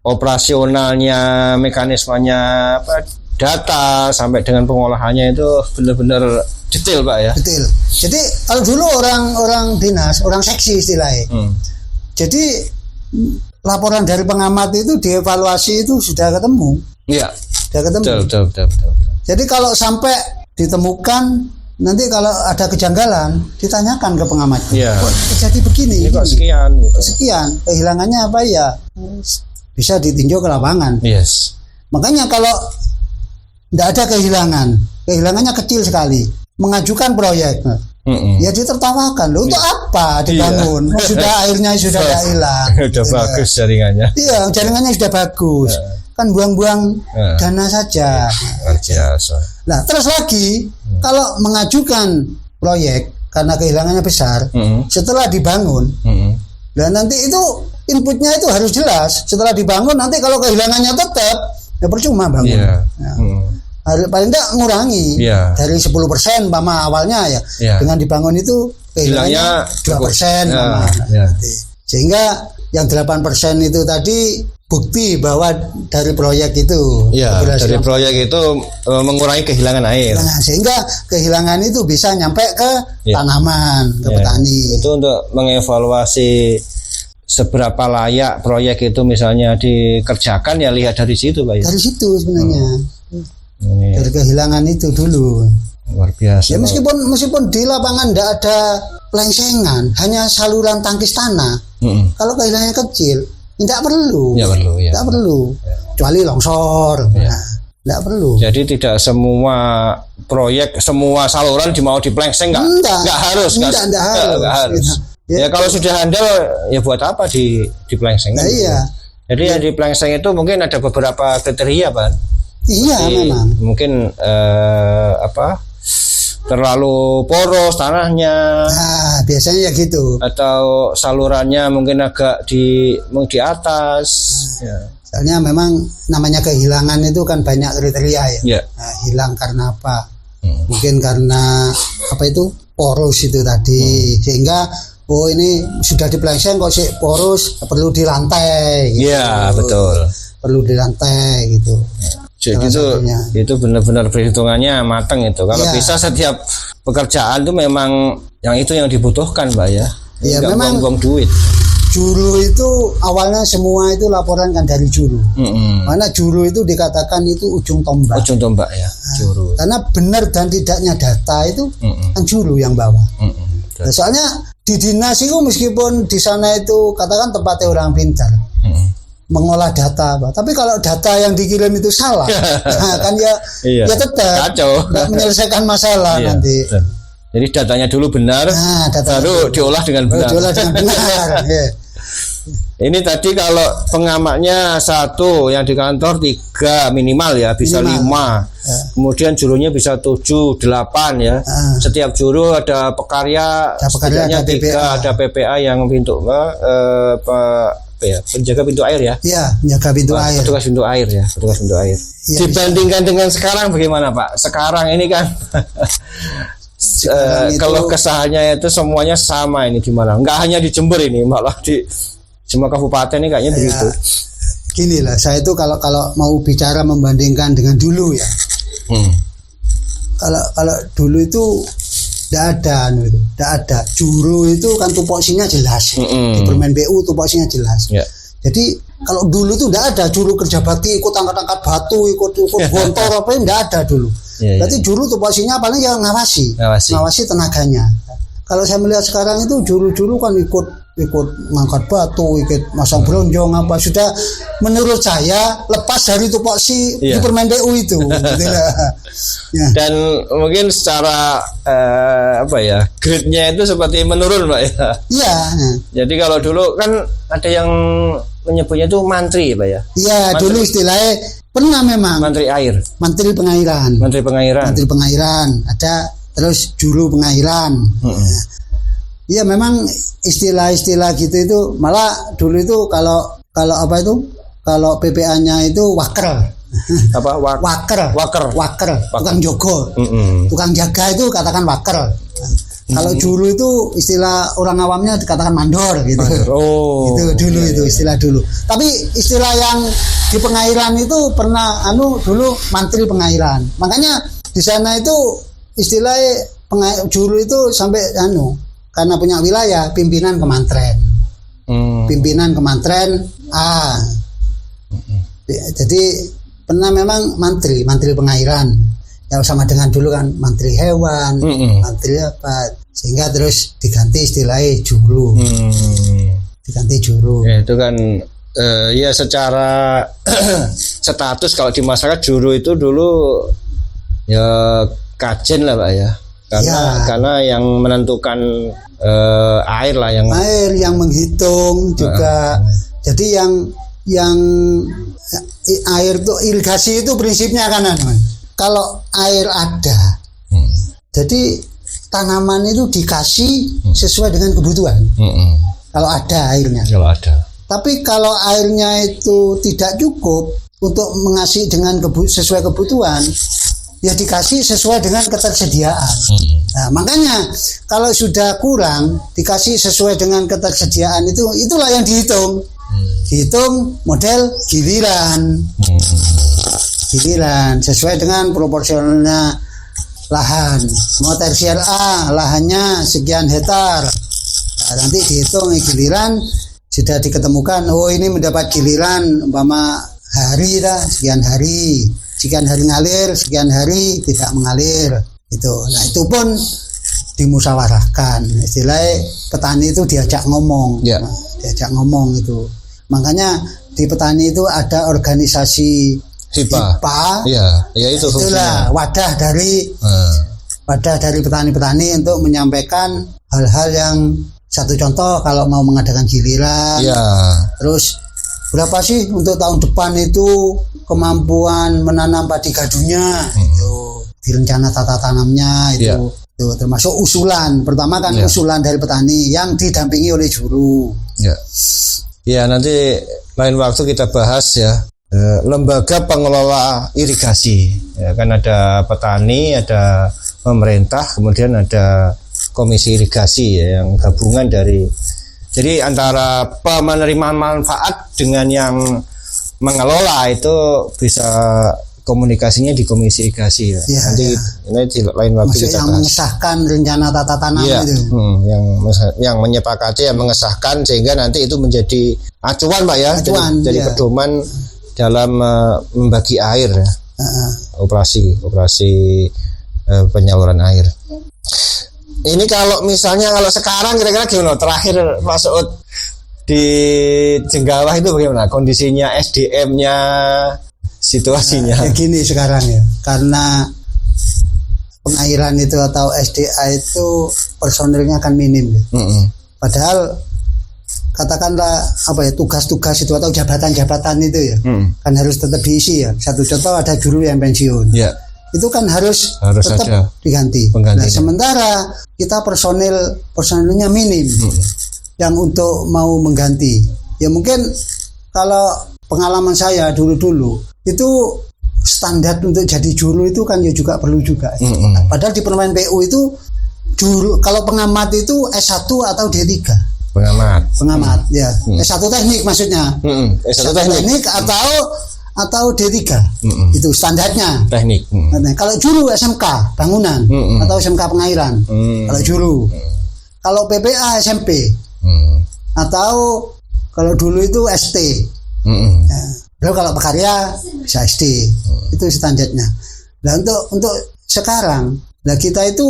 operasionalnya, mekanismenya, data sampai dengan pengolahannya itu benar-benar detail Pak ya. Detail. Jadi kalau dulu orang dinas, orang seksi istilahnya. Jadi laporan dari pengamat itu dievaluasi itu sudah ketemu. Iya. Sudah ketemu. Betul. Jadi kalau sampai ditemukan, nanti kalau ada kejanggalan ditanyakan ke pengamat. Iya. Kok terjadi begini? Ini kok sekian? Gitu. Sekian. Kehilangannya apa ya? Bisa ditinjau ke lapangan. Yes. Makanya kalau tidak ada kehilangannya kecil sekali. Mengajukan proyek, ya ditertawakan. Loh, untuk apa dibangun? Sudah airnya sudah tidak hilang. Sudah bagus jaringannya. Iya, jaringannya sudah bagus. Kan buang-buang dana saja. Biasa. Nah, terus lagi kalau mengajukan proyek karena kehilangannya besar, setelah dibangun, dan nanti itu inputnya itu harus jelas. Setelah dibangun nanti kalau kehilangannya tetap, ya percuma bangun. Paling tidak ngurangi dari 10% umpama awalnya dengan dibangun itu kehilangannya 2%. Sehingga yang 8% itu tadi bukti bahwa dari proyek itu dari proyek itu mengurangi kehilangan air. Sehingga kehilangan itu bisa nyampe ke tanaman, ke petani. Itu untuk mengevaluasi seberapa layak proyek itu misalnya dikerjakan, ya lihat dari situ Pak. Dari situ sebenarnya. Dari kehilangan itu dulu. Luar biasa. Ya meskipun di lapangan tidak ada pelengsengan, hanya saluran tangkis tanah. Kalau kehilangannya kecil, tidak perlu. Tidak perlu. Kecuali longsor. Tidak perlu. Jadi tidak semua proyek, semua saluran mau dipelengseng nggak harus. Nggak harus. Ya kalau sudah handal, ya buat apa dipelengseng? Nah, iya. Jadi yang dipelengseng itu mungkin ada beberapa kriteria Pak. Iya, memang. Mungkin terlalu poros tanahnya. Nah, biasanya ya gitu. Atau salurannya mungkin agak di atas. Ya. Soalnya memang namanya kehilangan itu kan banyak kriteria ya. Ya. Nah, hilang karena apa? Mungkin karena apa itu poros itu tadi, sehingga ini sudah dipelengseng kok sih poros, perlu dilantai. Gitu. Iya betul. Perlu dilantai gitu. Jadi itu benar-benar perhitungannya matang itu. Kalau bisa setiap pekerjaan itu memang yang itu yang dibutuhkan, Mbak ya. Iya memang buang duit. Juru itu awalnya semua itu laporan kan dari juru. Karena juru itu dikatakan itu ujung tombak. Ujung tombak ya, juru. Karena benar dan tidaknya data itu kan juru yang bawa. Nah, soalnya di dinas itu meskipun di sana itu katakan tempatnya orang pintar. Mengolah data, tapi kalau data yang dikirim itu salah, nah, kan ya tetap nggak menyelesaikan masalah nanti. Betul. Jadi datanya dulu benar, baru diolah dengan benar. Ini tadi kalau pengamatnya 1, yang di kantor 3 minimal ya, bisa 5. Kemudian jurunya bisa 7, 8 ya. Setiap juru ada pekarya, setidaknya 3, ada PPA yang pintu penjaga pintu air ya. Iya, penjaga pintu air. Petugas pintu air ya, petugas pintu air. Ya, dibandingkan dengan sekarang bagaimana, Pak? Sekarang ini kan kalau kesahannya itu semuanya sama ini di Malang. Enggak hanya di Jember ini, malah di semua kabupaten ini kayaknya begitu. Gini lah, saya itu kalau mau bicara membandingkan dengan dulu ya. Kalau dulu itu tidak ada juru itu kan tupoksinya jelas di Permen BU tupoksinya jelas. Jadi kalau dulu itu tidak ada juru kerja bakti ikut angkat-angkat batu, ikut gontor apa tidak ada dulu. Berarti juru tupoksinya paling yang ngawasi tenaganya. Kalau saya melihat sekarang itu juru-juru kan ikut ngangkat batu, ikut masang bronjong apa, sudah menurut saya lepas dari tupoksi di Permen BU itu. Gitu ya. Dan mungkin secara grade-nya itu seperti menurun, Pak ya. Iya. Jadi kalau dulu kan ada yang menyebutnya itu mantri, Pak ya. Iya, dulu istilahnya pernah memang. Menteri air. Menteri pengairan. Ada terus juru pengairan. Iya memang istilah-istilah gitu itu malah dulu itu kalau kalau PPA-nya itu waker. Apa waker tukang jogo. Tukang jaga itu katakan waker. Kalau juru itu istilah orang awamnya dikatakan mandor gitu. Itu dulu itu istilah dulu. Tapi istilah yang di pengairan itu pernah dulu mantri pengairan. Makanya di sana itu istilah juru itu sampai karena punya wilayah pimpinan kemantren. Pimpinan kemantren jadi pernah memang mantri pengairan. Ya sama dengan dulu kan mantri hewan, mantri apa, sehingga terus diganti istilahnya juru. Diganti juru. Ya, itu kan ya secara status kalau di masyarakat juru itu dulu ya kajen lah, Pak ya. Karena yang menentukan air lah, air yang menghitung juga. Jadi yang air itu irigasi itu prinsipnya kan kalau air ada, jadi tanaman itu dikasih sesuai dengan kebutuhan. Kalau ada airnya. Tapi kalau airnya itu tidak cukup untuk mengasih dengan sesuai kebutuhan, ya dikasih sesuai dengan ketersediaan. Nah, makanya kalau sudah kurang dikasih sesuai dengan ketersediaan itulah yang dihitung. Dihitung model giliran. Giliran sesuai dengan proporsionalnya lahan. Mau tersier A lahannya sekian hektar. Nah, nanti dihitung giliran sudah diketemukan ini mendapat giliran umpama hari sekian hari ngalir, sekian hari tidak mengalir itu. Nah itu pun dimusyawarahkan. Istilahnya petani itu diajak ngomong. Diajak ngomong itu. Makanya di petani itu ada organisasi HIPA. Itu itulah wadah dari petani-petani untuk menyampaikan hal-hal yang satu contoh kalau mau mengadakan giliran. Terus berapa sih untuk tahun depan itu kemampuan menanam padi gadunya? di rencana tata tanamnya itu. Ya. Itu termasuk usulan. Pertama kan Ya. usulan dari petani yang didampingi oleh juru. Ya. Ya, nanti lain waktu kita bahas ya. Lembaga pengelola irigasi. Ya, kan ada petani, ada pemerintah, kemudian ada komisi irigasi ya, yang gabungan dari. Jadi antara penerima manfaat dengan yang mengelola itu bisa komunikasinya di komisi irigasi ya. Ya, Nanti ini di lain waktu Maksudnya kita yang bahas. mengesahkan rencana tata tanam Iya, itu. yang menyepakati, yang mengesahkan, sehingga nanti itu menjadi acuan Pak ya, Acuan, jadi iya. pedoman dalam membagi air ya, operasi penyaluran air. Ini kalau sekarang kira-kira gimana? Terakhir Pak Suud di Jenggawah itu bagaimana kondisinya, SDM-nya, situasinya? Ya gini sekarang ya, karena pengairan itu atau SDA itu personilnya kan minim ya. Padahal katakanlah tugas-tugas itu atau jabatan-jabatan itu ya, kan harus tetap diisi ya. Satu contoh, ada juru yang pensiun. Ya. Itu kan harus tetap ada diganti. penggantinya. Nah, sementara kita personilnya minim yang untuk mau mengganti. Ya mungkin kalau pengalaman saya dulu itu standar untuk jadi juru itu kan ya juga perlu juga. Padahal di Permen PU itu juru, kalau pengamat itu S1 atau D3. Pengamat ya. S1 teknik maksudnya. S1 teknik atau D3. Itu standarnya. Teknik. Nah, kalau juru SMK bangunan atau SMK pengairan. Kalau juru. Kalau PPA SMP. Atau kalau dulu itu ST. Ya. Lalu kalau pekarya bisa SD. Itu standarnya. Nah, untuk sekarang, nah kita itu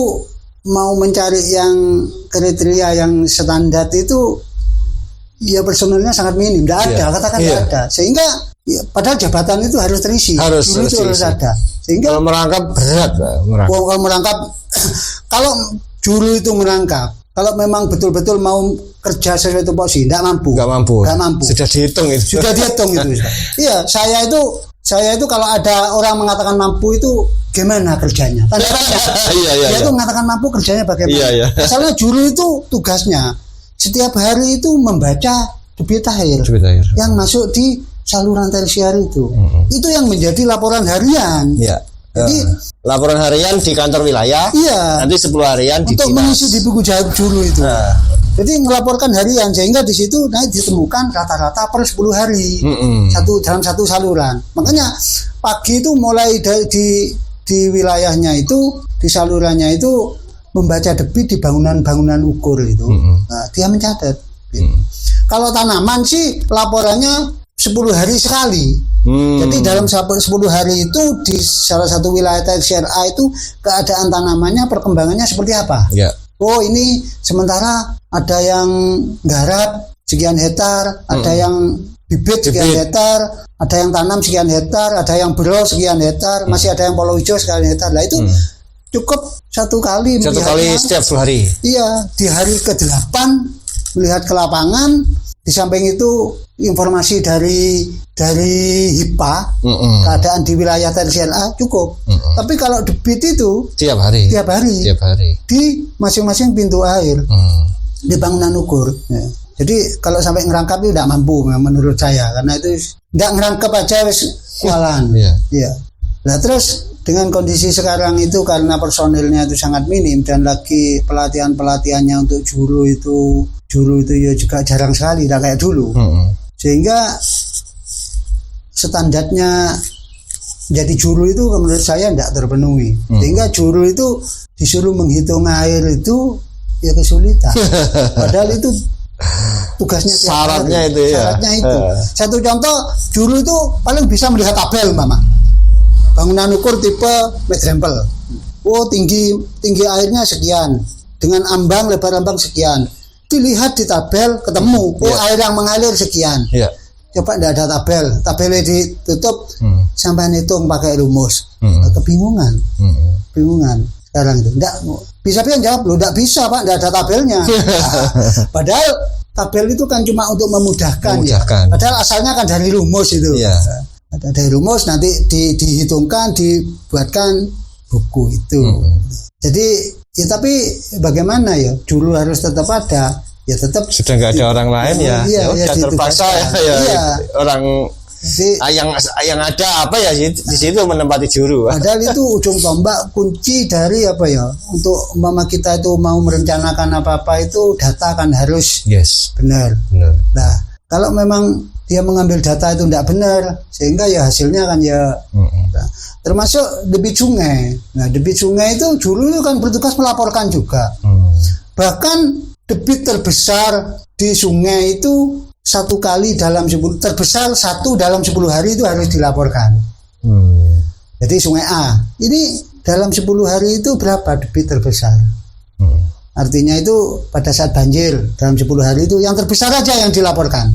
mau mencari yang kriteria yang standar itu ya personilnya sangat minim, tidak ada, katakan tidak ada. Sehingga ya, padahal jabatan itu harus terisi, juru itu harus ada. Sehingga kalau merangkap berat, kalau juru itu merangkap, kalau memang betul-betul mau kerja sesuai tupoksi, tidak mampu. Sudah dihitung itu. Iya, saya itu kalau ada orang mengatakan mampu itu gimana kerjanya? Dia itu mengatakan mampu, kerjanya bagaimana? Asalnya juru itu tugasnya setiap hari itu membaca debit air yang masuk di saluran tersier itu. Itu yang menjadi laporan harian. Jadi laporan harian di kantor wilayah. Nanti 10 harian di untuk dinas. mengisi di buku juru itu. Jadi melaporkan harian, sehingga di situ ditemukan rata-rata per 10 hari dalam satu saluran. Makanya pagi itu mulai di wilayahnya itu, di salurannya itu membaca debit di bangunan-bangunan ukur itu. Nah, dia mencatat. Kalau tanaman sih laporannya 10 hari sekali. Jadi dalam 10 hari itu di salah satu wilayah tersier A itu keadaan tanamannya, perkembangannya seperti apa? Oh, ini sementara ada yang garap sekian hektar, ada yang bibit sekian hektar, ada yang tanam sekian hektar, ada yang bero sekian hektar, masih ada yang polo hijau sekian hektar. Nah itu cukup satu kali setiap 10 hari. Iya, di hari ke-8 melihat ke lapangan. Di samping itu informasi dari HIPA, keadaan di wilayah tersier A cukup. Tapi kalau debit itu tiap hari di masing-masing pintu air di bangunan ukur. Ya. Jadi kalau sampai ngerangkap itu tidak mampu menurut saya, karena itu tidak ngerangkap aja wis kualan. Iya. Nah terus dengan kondisi sekarang itu, karena personilnya itu sangat minim dan lagi pelatihannya untuk juru itu ya juga jarang sekali, tidak kayak dulu. Sehingga standarnya jadi juru itu menurut saya tidak terpenuhi. Sehingga juru itu disuruh menghitung air itu ya kesulitan. Padahal itu tugasnya syaratnya itu. Satu contoh, juru itu paling bisa melihat tabel bangunan ukur tipe medrampel. Oh, tinggi airnya sekian dengan ambang, lebar ambang sekian. Dilihat di tabel ketemu, air yang mengalir sekian. Coba tidak ada tabelnya ditutup, sampai hitung pakai rumus. Kebingungan sekarang itu. Enggak bisa jawab, tidak bisa Pak, tidak ada tabelnya. Padahal tabel itu kan cuma untuk memudahkan. Ya. Padahal asalnya kan dari rumus itu. Ada dari rumus, nanti dihitungkan, dibuatkan buku itu. Jadi ya tapi bagaimana ya, dulu harus tetap ada, ya tetap sudah nggak ada orang lain ya, iya, udah ya, terpaksa ya, iya. orang Jadi, yang ada apa ya di situ menempati juru. padahal itu ujung tombak kunci dari apa ya, untuk umpama kita itu mau merencanakan apa-apa itu data kan harus benar. Nah, kalau memang dia mengambil data itu tidak benar, sehingga ya hasilnya kan ya nah, termasuk debit sungai. Nah, debit sungai itu dulu itu kan bertugas melaporkan juga. Bahkan debit terbesar di sungai itu satu kali dalam 10, terbesar satu dalam 10 hari itu harus dilaporkan. Jadi sungai A ini dalam 10 hari itu berapa debit terbesar? Artinya itu pada saat banjir dalam 10 hari itu yang terbesar aja yang dilaporkan.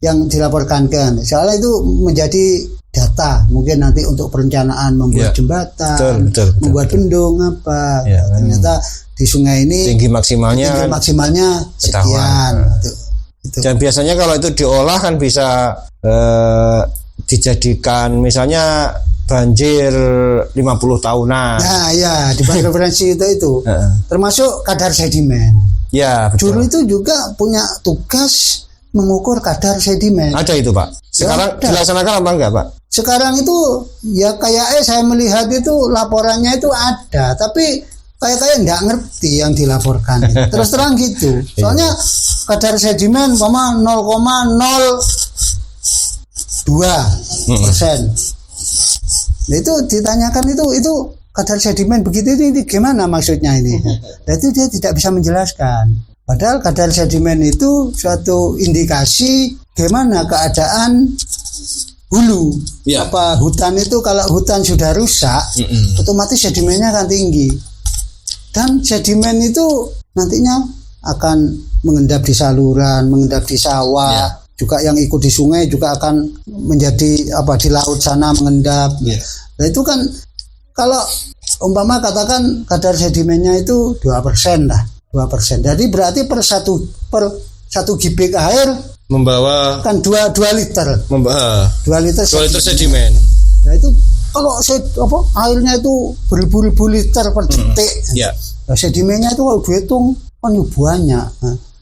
Yang dilaporkan kan. Soalnya itu menjadi data mungkin nanti untuk perencanaan membuat jembatan, betul. Membuat bendung apa. Ya, ternyata di sungai ini tinggi maksimalnya sekian. Dan biasanya kalau itu diolah kan bisa dijadikan misalnya banjir 50 tahunan. Nah ya, di referensi itu termasuk kadar sedimen. Ya, betul. Dulu itu juga punya tugas mengukur kadar sedimen. Ada itu Pak. Sekarang dilaksanakan apa enggak Pak? Sekarang itu ya kayak saya melihat itu laporannya itu ada, tapi kayak nggak ngerti yang dilaporkan. Terus terang gitu. Soalnya kadar sedimen 0,02%. Nah, itu ditanyakan itu kadar sedimen begitu ini gimana maksudnya ini? Nah, itu dia tidak bisa menjelaskan. Padahal kadar sedimen itu suatu indikasi gimana keadaan hulu. Apa hutan itu, kalau hutan sudah rusak, otomatis sedimennya akan tinggi. Dan sedimen itu nantinya akan mengendap di saluran, mengendap di sawah, juga yang ikut di sungai juga akan menjadi di laut sana mengendap. Nah itu kan kalau umpama katakan kadar sedimennya itu 2% lah, 2%. Jadi berarti per satu kubik air membawa kan 2 liter. 2 liter sedimen. Nah itu kalau airnya itu beribu-ribu liter per detik. Nah, sedimennya itu kalau dihitung kan banyak.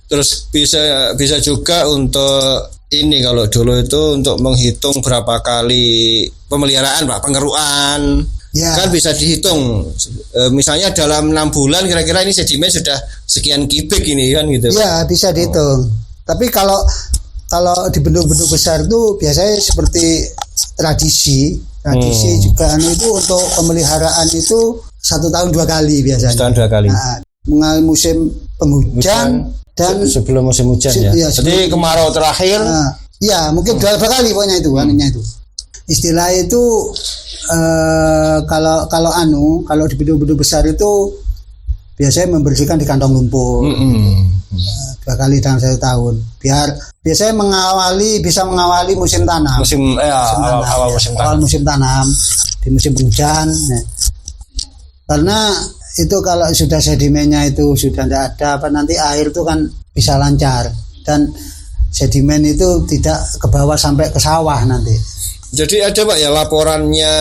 Terus bisa juga untuk ini, kalau dulu itu untuk menghitung berapa kali pemeliharaan Pak, pengeruan. Kan bisa dihitung. Misalnya dalam 6 bulan kira-kira ini sedimen sudah sekian kubik ini kan gitu. Ya, bisa dihitung. Tapi kalau di bendung-bendung besar itu biasanya seperti tradisi juga itu untuk pemeliharaan itu 1 tahun 2 kali biasanya. 1 tahun 2 kali. Nah, mengalami musim penghujan dan sebelum musim hujan ya. Jadi kemarau terakhir. Ya mungkin 2 kali pokoknya itu anunya itu. Istilah itu kalau di bendung-bendung besar itu biasanya membersihkan di kantong lumpur. 2 kali dalam 1 tahun. Biar biasanya bisa mengawali musim tanam. Awal musim tanam di musim hujan. Nah, karena itu kalau sudah sedimennya itu sudah tidak ada nanti air itu kan bisa lancar dan sedimen itu tidak ke bawah sampai ke sawah nanti. Jadi ada Pak ya laporannya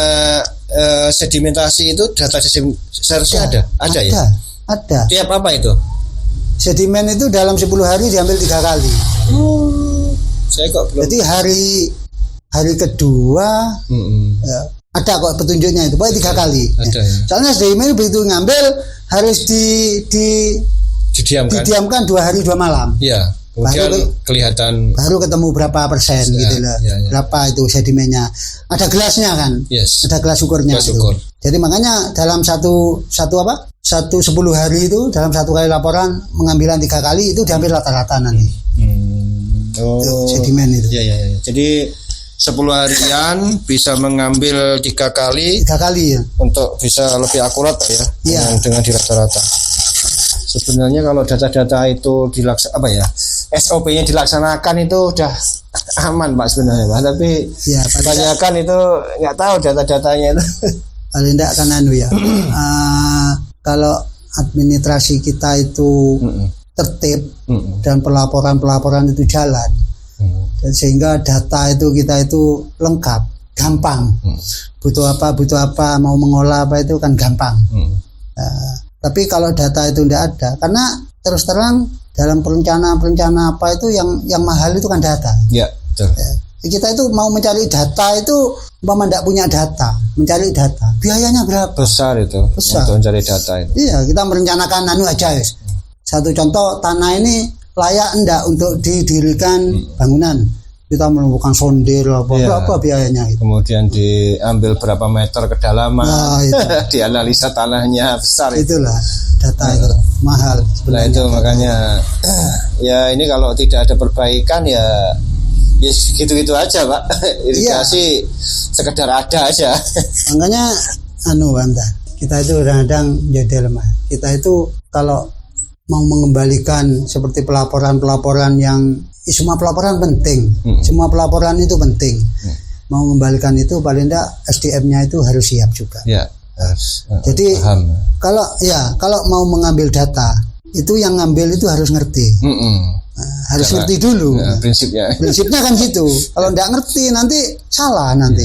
sedimentasi itu, data seharusnya ada ya? Ada. Tiap apa itu? Sedimen itu dalam 10 hari diambil 3 kali. Saya kok belum. Jadi hari kedua ada kok petunjuknya itu, pokoknya 3 kali. Ada, ya. Soalnya sedimen begitu ngambil harus didiamkan 2 hari 2 malam. Iya. Kemudian baru ketemu berapa persen gitu loh. Berapa itu sedimennya. Ada gelasnya kan? Yes. Ada gelas ukurnya. Jadi makanya dalam satu 10 hari itu dalam 1 kali laporan pengambilan 3 kali itu diambil rata-rata nanti. Sedimen itu. Iya. Jadi 10 harian bisa mengambil 3 kali ya. Untuk bisa lebih akurat ya. Dengan di rata-rata. Sebenarnya kalau data-data itu SOP-nya dilaksanakan itu udah aman Pak sebenarnya Pak, tapi kebanyakan itu nggak tahu data-datanya itu. Paling enggak kan kalau administrasi kita itu tertib dan pelaporan itu jalan, dan sehingga data itu kita itu lengkap. gampang. Butuh apa, mau mengolah apa itu kan gampang. Tapi kalau data itu tidak ada, karena terus terang dalam perencanaan apa itu yang mahal itu kan data. Ya, betul. Kita itu mau mencari data itu, umpama tidak punya data, mencari data, biayanya berapa? Besar itu. Besar. Untuk mencari data itu. Iya, kita merencanakan aja. Satu contoh, tanah ini layak enggak untuk didirikan bangunan. Kita menemukan sondir berapa biayanya itu. Kemudian diambil berapa meter kedalaman. Dianalisa tanahnya besar. Itulah data itu mahal. Nah itu makanya ya ini kalau tidak ada perbaikan ya gitu-gitu aja Pak. Irigasi sekedar ada aja. Makanya kita itu kadang-kadang jadi lemah. Kita itu kalau mau mengembalikan seperti pelaporan yang semua pelaporan penting, semua pelaporan itu penting. Mau mengembalikan itu paling tidak SDM-nya itu harus siap juga. Ya, jadi paham. Kalau mau mengambil data itu yang ngambil itu harus ngerti, harus ngerti dulu. Prinsipnya kan gitu. Kalau tidak ngerti nanti salah nanti.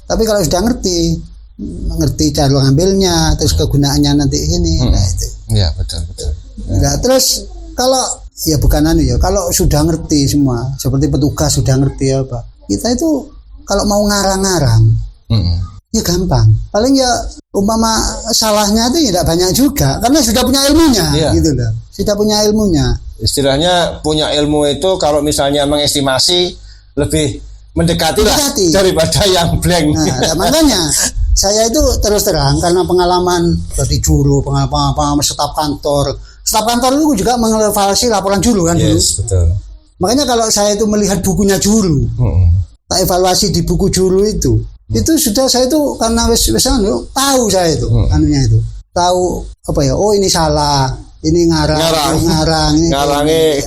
Tapi kalau sudah ngerti cara ngambilnya, terus kegunaannya nanti ini, nah itu. Ya betul. Nah, terus kalau kalau sudah ngerti semua, seperti petugas sudah ngerti apa, kita itu kalau mau ngarang-ngarang, ya gampang. Paling ya umpama salahnya itu tidak banyak juga, karena sudah punya ilmunya, gitu loh. Sudah punya ilmunya. Istilahnya punya ilmu itu kalau misalnya mengestimasi lebih mendekati daripada yang blank. Nah, makanya saya itu terus terang karena pengalaman dari juru, pengalaman staf kantor itu juga mengevaluasi laporan juru kan dulu. Betul. Makanya kalau saya itu melihat bukunya juru, tak evaluasi di buku juru itu sudah saya itu karena tahu saya itu tahu apa ya, oh ini salah, ini ngarangnya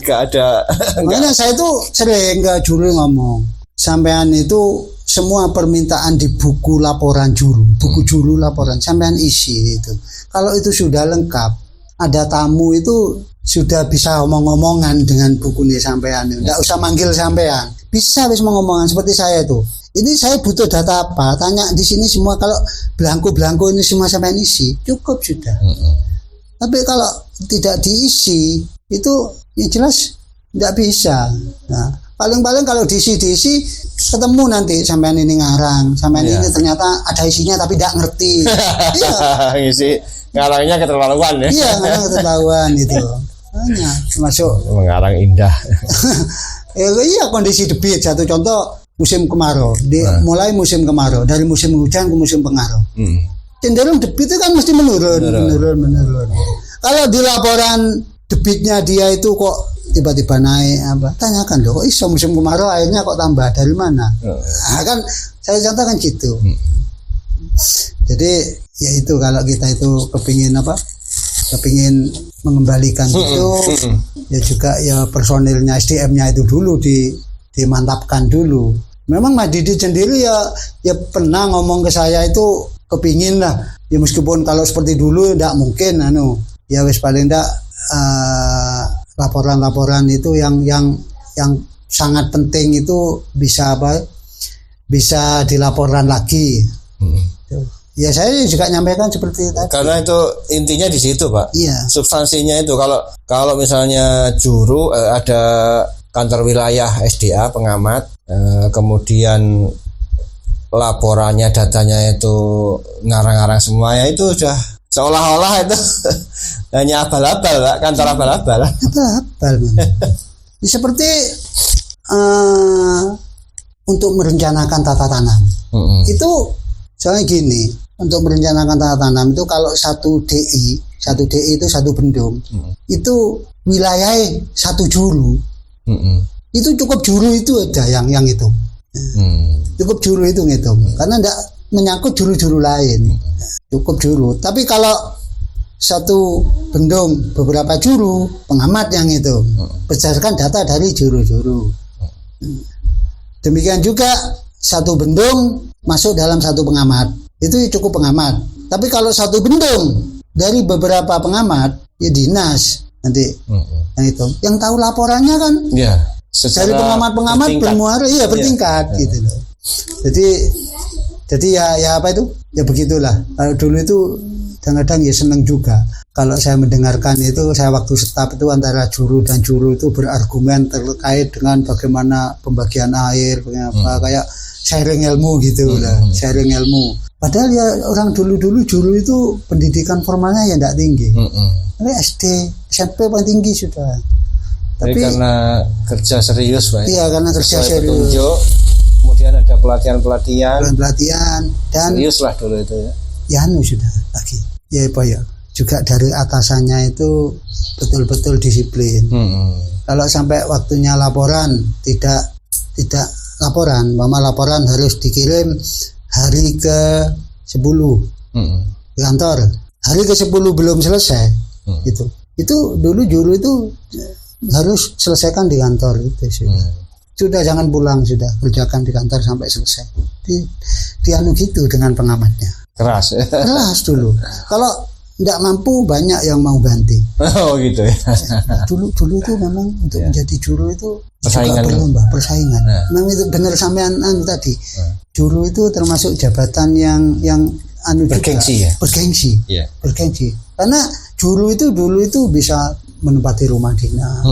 gak ada. Makanya saya itu sering ke juru ngomong, sampean itu semua permintaan di buku laporan juru, buku juru laporan sampean isi itu. Kalau itu sudah lengkap, ada tamu itu sudah bisa omong-omongan dengan buku ini sampean. Enggak usah manggil sampean. Bisa wis ngomongan seperti saya itu. Ini saya butuh data apa? Tanya di sini semua, kalau belangko ini semua sampean isi, cukup sudah. Tapi kalau tidak diisi itu ya jelas enggak bisa. Nah, paling-paling kalau diisi ketemu nanti sampean ini ngarang, sampean ini ternyata ada isinya tapi tidak ngerti. Iya. Ngisi ngarangnya keterlaluan ya. Iya, ngarang keterlaluan itu. Hanya masuk mengarang indah. Iya, kondisi debit satu contoh musim kemarau. Mulai musim kemarau, dari musim hujan ke musim kemarau. Cenderung debit itu kan mesti menurun. Kalau di laporan debitnya dia itu kok tiba-tiba naik tanyakan loh, kok iso musim kemarau airnya kok tambah dari mana? Nah, kan saya contohkan gitu. Jadi ya itu kalau kita itu kepingin mengembalikan itu ya juga ya personilnya SDM-nya itu dulu dimantapkan dulu. Memang Mas Didi sendiri ya pernah ngomong ke saya itu kepingin lah ya, meskipun kalau seperti dulu tidak mungkin ya wis paling tidak laporan-laporan itu yang sangat penting itu bisa dilaporkan lagi. Ya saya juga nyampaikan seperti itu. Karena itu intinya di situ Pak. Iya. Substansinya itu kalau misalnya juru ada kantor wilayah SDA pengamat, kemudian laporannya datanya itu ngarang-ngarang semuanya, itu sudah seolah-olah itu hanya abal-abal Pak, kantor abal-abal. Abal-abal. Seperti untuk merencanakan tata tanam. Itu soalnya gini, untuk merencanakan tata tanam itu kalau satu DI itu satu bendung, itu wilayahnya satu juru. Itu cukup juru itu aja yang itu. Cukup juru itu ngitung. Karena tidak menyangkut juru-juru lain. Cukup juru. Tapi kalau satu bendung beberapa juru, pengamat yang itu berdasarkan data dari juru-juru. Demikian juga satu bendung masuk dalam satu pengamat, itu cukup pengamat. Tapi kalau satu bendung dari beberapa pengamat, ya dinas nanti yang itu. Yang tahu laporannya kan dari pengamat-pengamat bermuara, bertingkat gitu loh. Jadi ya apa itu? Ya begitulah. Kalau dulu itu kadang-kadang ya seneng juga. Kalau saya mendengarkan itu, saya waktu staf itu antara juru dan juru itu berargumen terkait dengan bagaimana pembagian air, kayak sharing ilmu gitu lah, sharing ilmu. Padahal ya orang dulu juru itu pendidikan formalnya ya tidak tinggi. Tapi SD, SMP paling tinggi sudah. Tapi karena kerja serius, Pak. Iya, karena kerja serius. Petunjuk, kemudian ada pelatihan dan serius lah dulu itu ya. Ya sudah lagi. Ya Pak ya. Juga dari atasannya itu betul-betul disiplin. Kalau sampai waktunya laporan tidak laporan, laporan harus dikirim hari ke 10 di kantor. Hari ke 10 belum selesai. Itu dulu juru itu harus selesaikan di kantor itu sudah jangan pulang, sudah kerjakan di kantor sampai selesai. Dianu gitu dengan pengamatnya. Keras dulu. Kalau tidak mampu banyak yang mau ganti. Oh gitu ya. Dulu itu memang untuk menjadi juru itu persaingan. Persaingan. Memang itu benar sampean tadi. Juru itu termasuk jabatan yang bergengsi ya. Bergengsi. Yeah. Bergengsi. Karena juru itu dulu itu bisa menempati rumah dinas.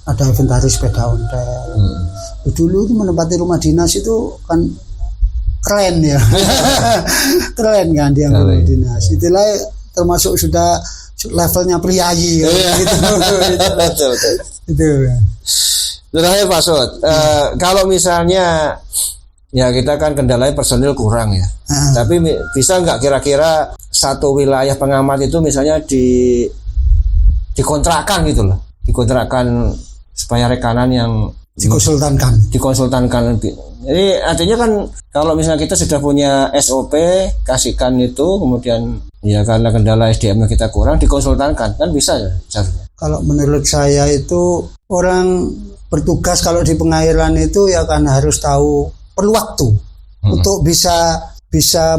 Ada inventaris sepeda ontel. Dulu itu menempati rumah dinas itu kan keren ya. Keren kan dia rumah dinas. Itulah termasuk sudah levelnya priayi gitu. Betul. Itu. Terakhir Pak Sud, kalau misalnya ya kita kan kendalanya personil kurang ya. Tapi bisa nggak kira-kira satu wilayah pengamat itu misalnya dikontrakkan gitu loh. Dikontrakkan supaya rekanan yang dikonsultankan. Jadi artinya kan kalau misalnya kita sudah punya SOP, kasihkan itu, kemudian ya karena kendala SDM kita kurang, dikonsultankan kan bisa ya seharusnya. Kalau menurut saya itu orang bertugas kalau di pengairan itu ya kan harus tahu perlu waktu untuk bisa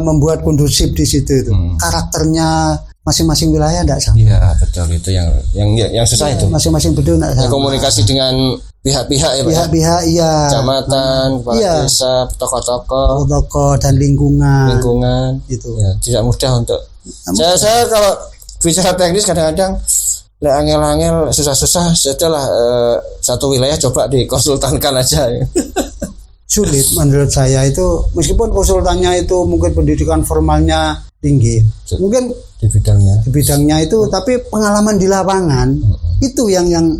membuat kondusif di situ itu. Karakternya masing-masing wilayah tidak sama. Iya betul, itu yang susah itu. Masing-masing betul tidak sama. Komunikasi dengan pihak-pihak ya Pak. Pihak-pihak iya. Kecamatan, kepala desa, tokoh-tokoh dan lingkungan itu. Ya, tidak mudah untuk. Saya kalau bicara teknis kadang-kadang angel-angel susah-susah, sudahlah satu wilayah coba dikonsultankan aja. Sulit menurut saya itu, meskipun konsultannya itu mungkin pendidikan formalnya tinggi, mungkin di bidangnya itu, tapi pengalaman di lapangan itu yang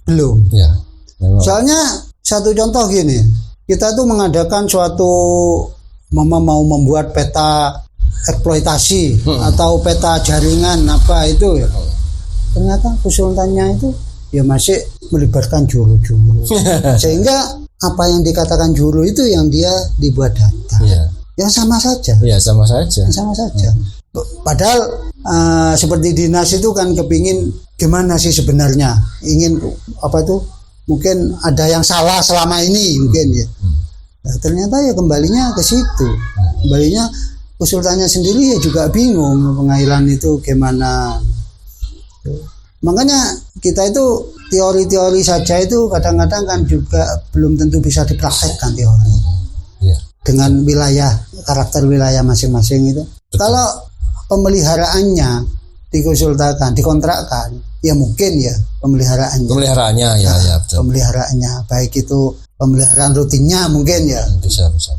belum. Ya, soalnya satu contoh gini, kita tuh mengadakan suatu mau membuat peta eksploitasi atau peta jaringan apa itu ya. Ternyata konsultannya itu ya masih melibatkan juru-juru. Sehingga apa yang dikatakan juru itu yang dia dibuat data. Ya. Yang sama saja. Ya, sama saja. Padahal seperti dinas itu kan kepingin gimana sih sebenarnya, ingin apa itu, mungkin ada yang salah selama ini mungkin ya. Nah, ternyata ya kembalinya ke situ. Kembalinya konsultannya sendiri ya juga bingung pengairan itu gimana. Makanya kita itu teori-teori saja itu kadang-kadang kan juga belum tentu bisa dipraktekkan teori. Ya. Dengan wilayah, karakter wilayah masing-masing itu. Betul. Kalau pemeliharaannya dikonsultakan, dikontrakkan, ya mungkin ya pemeliharaannya. Betul. Pemeliharaannya, baik itu pemeliharaan rutinnya mungkin ya.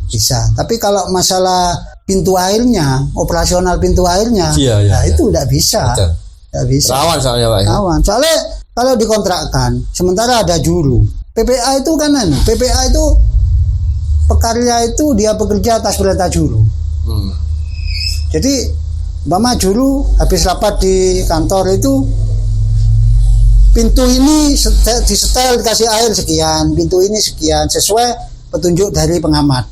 Bisa. Tapi kalau masalah pintu airnya, operasional pintu airnya, itu tidak bisa. Betul. Tidak bisa. Rawan soalnya Pak. Rawan. Soalnya kalau dikontrakkan, sementara ada juru. PPA itu kan PPA itu pekarya itu dia bekerja atas perintah juru. Jadi umpama juru habis rapat di kantor itu, pintu ini disetel dikasih air sekian, pintu ini sekian, sesuai petunjuk dari pengamat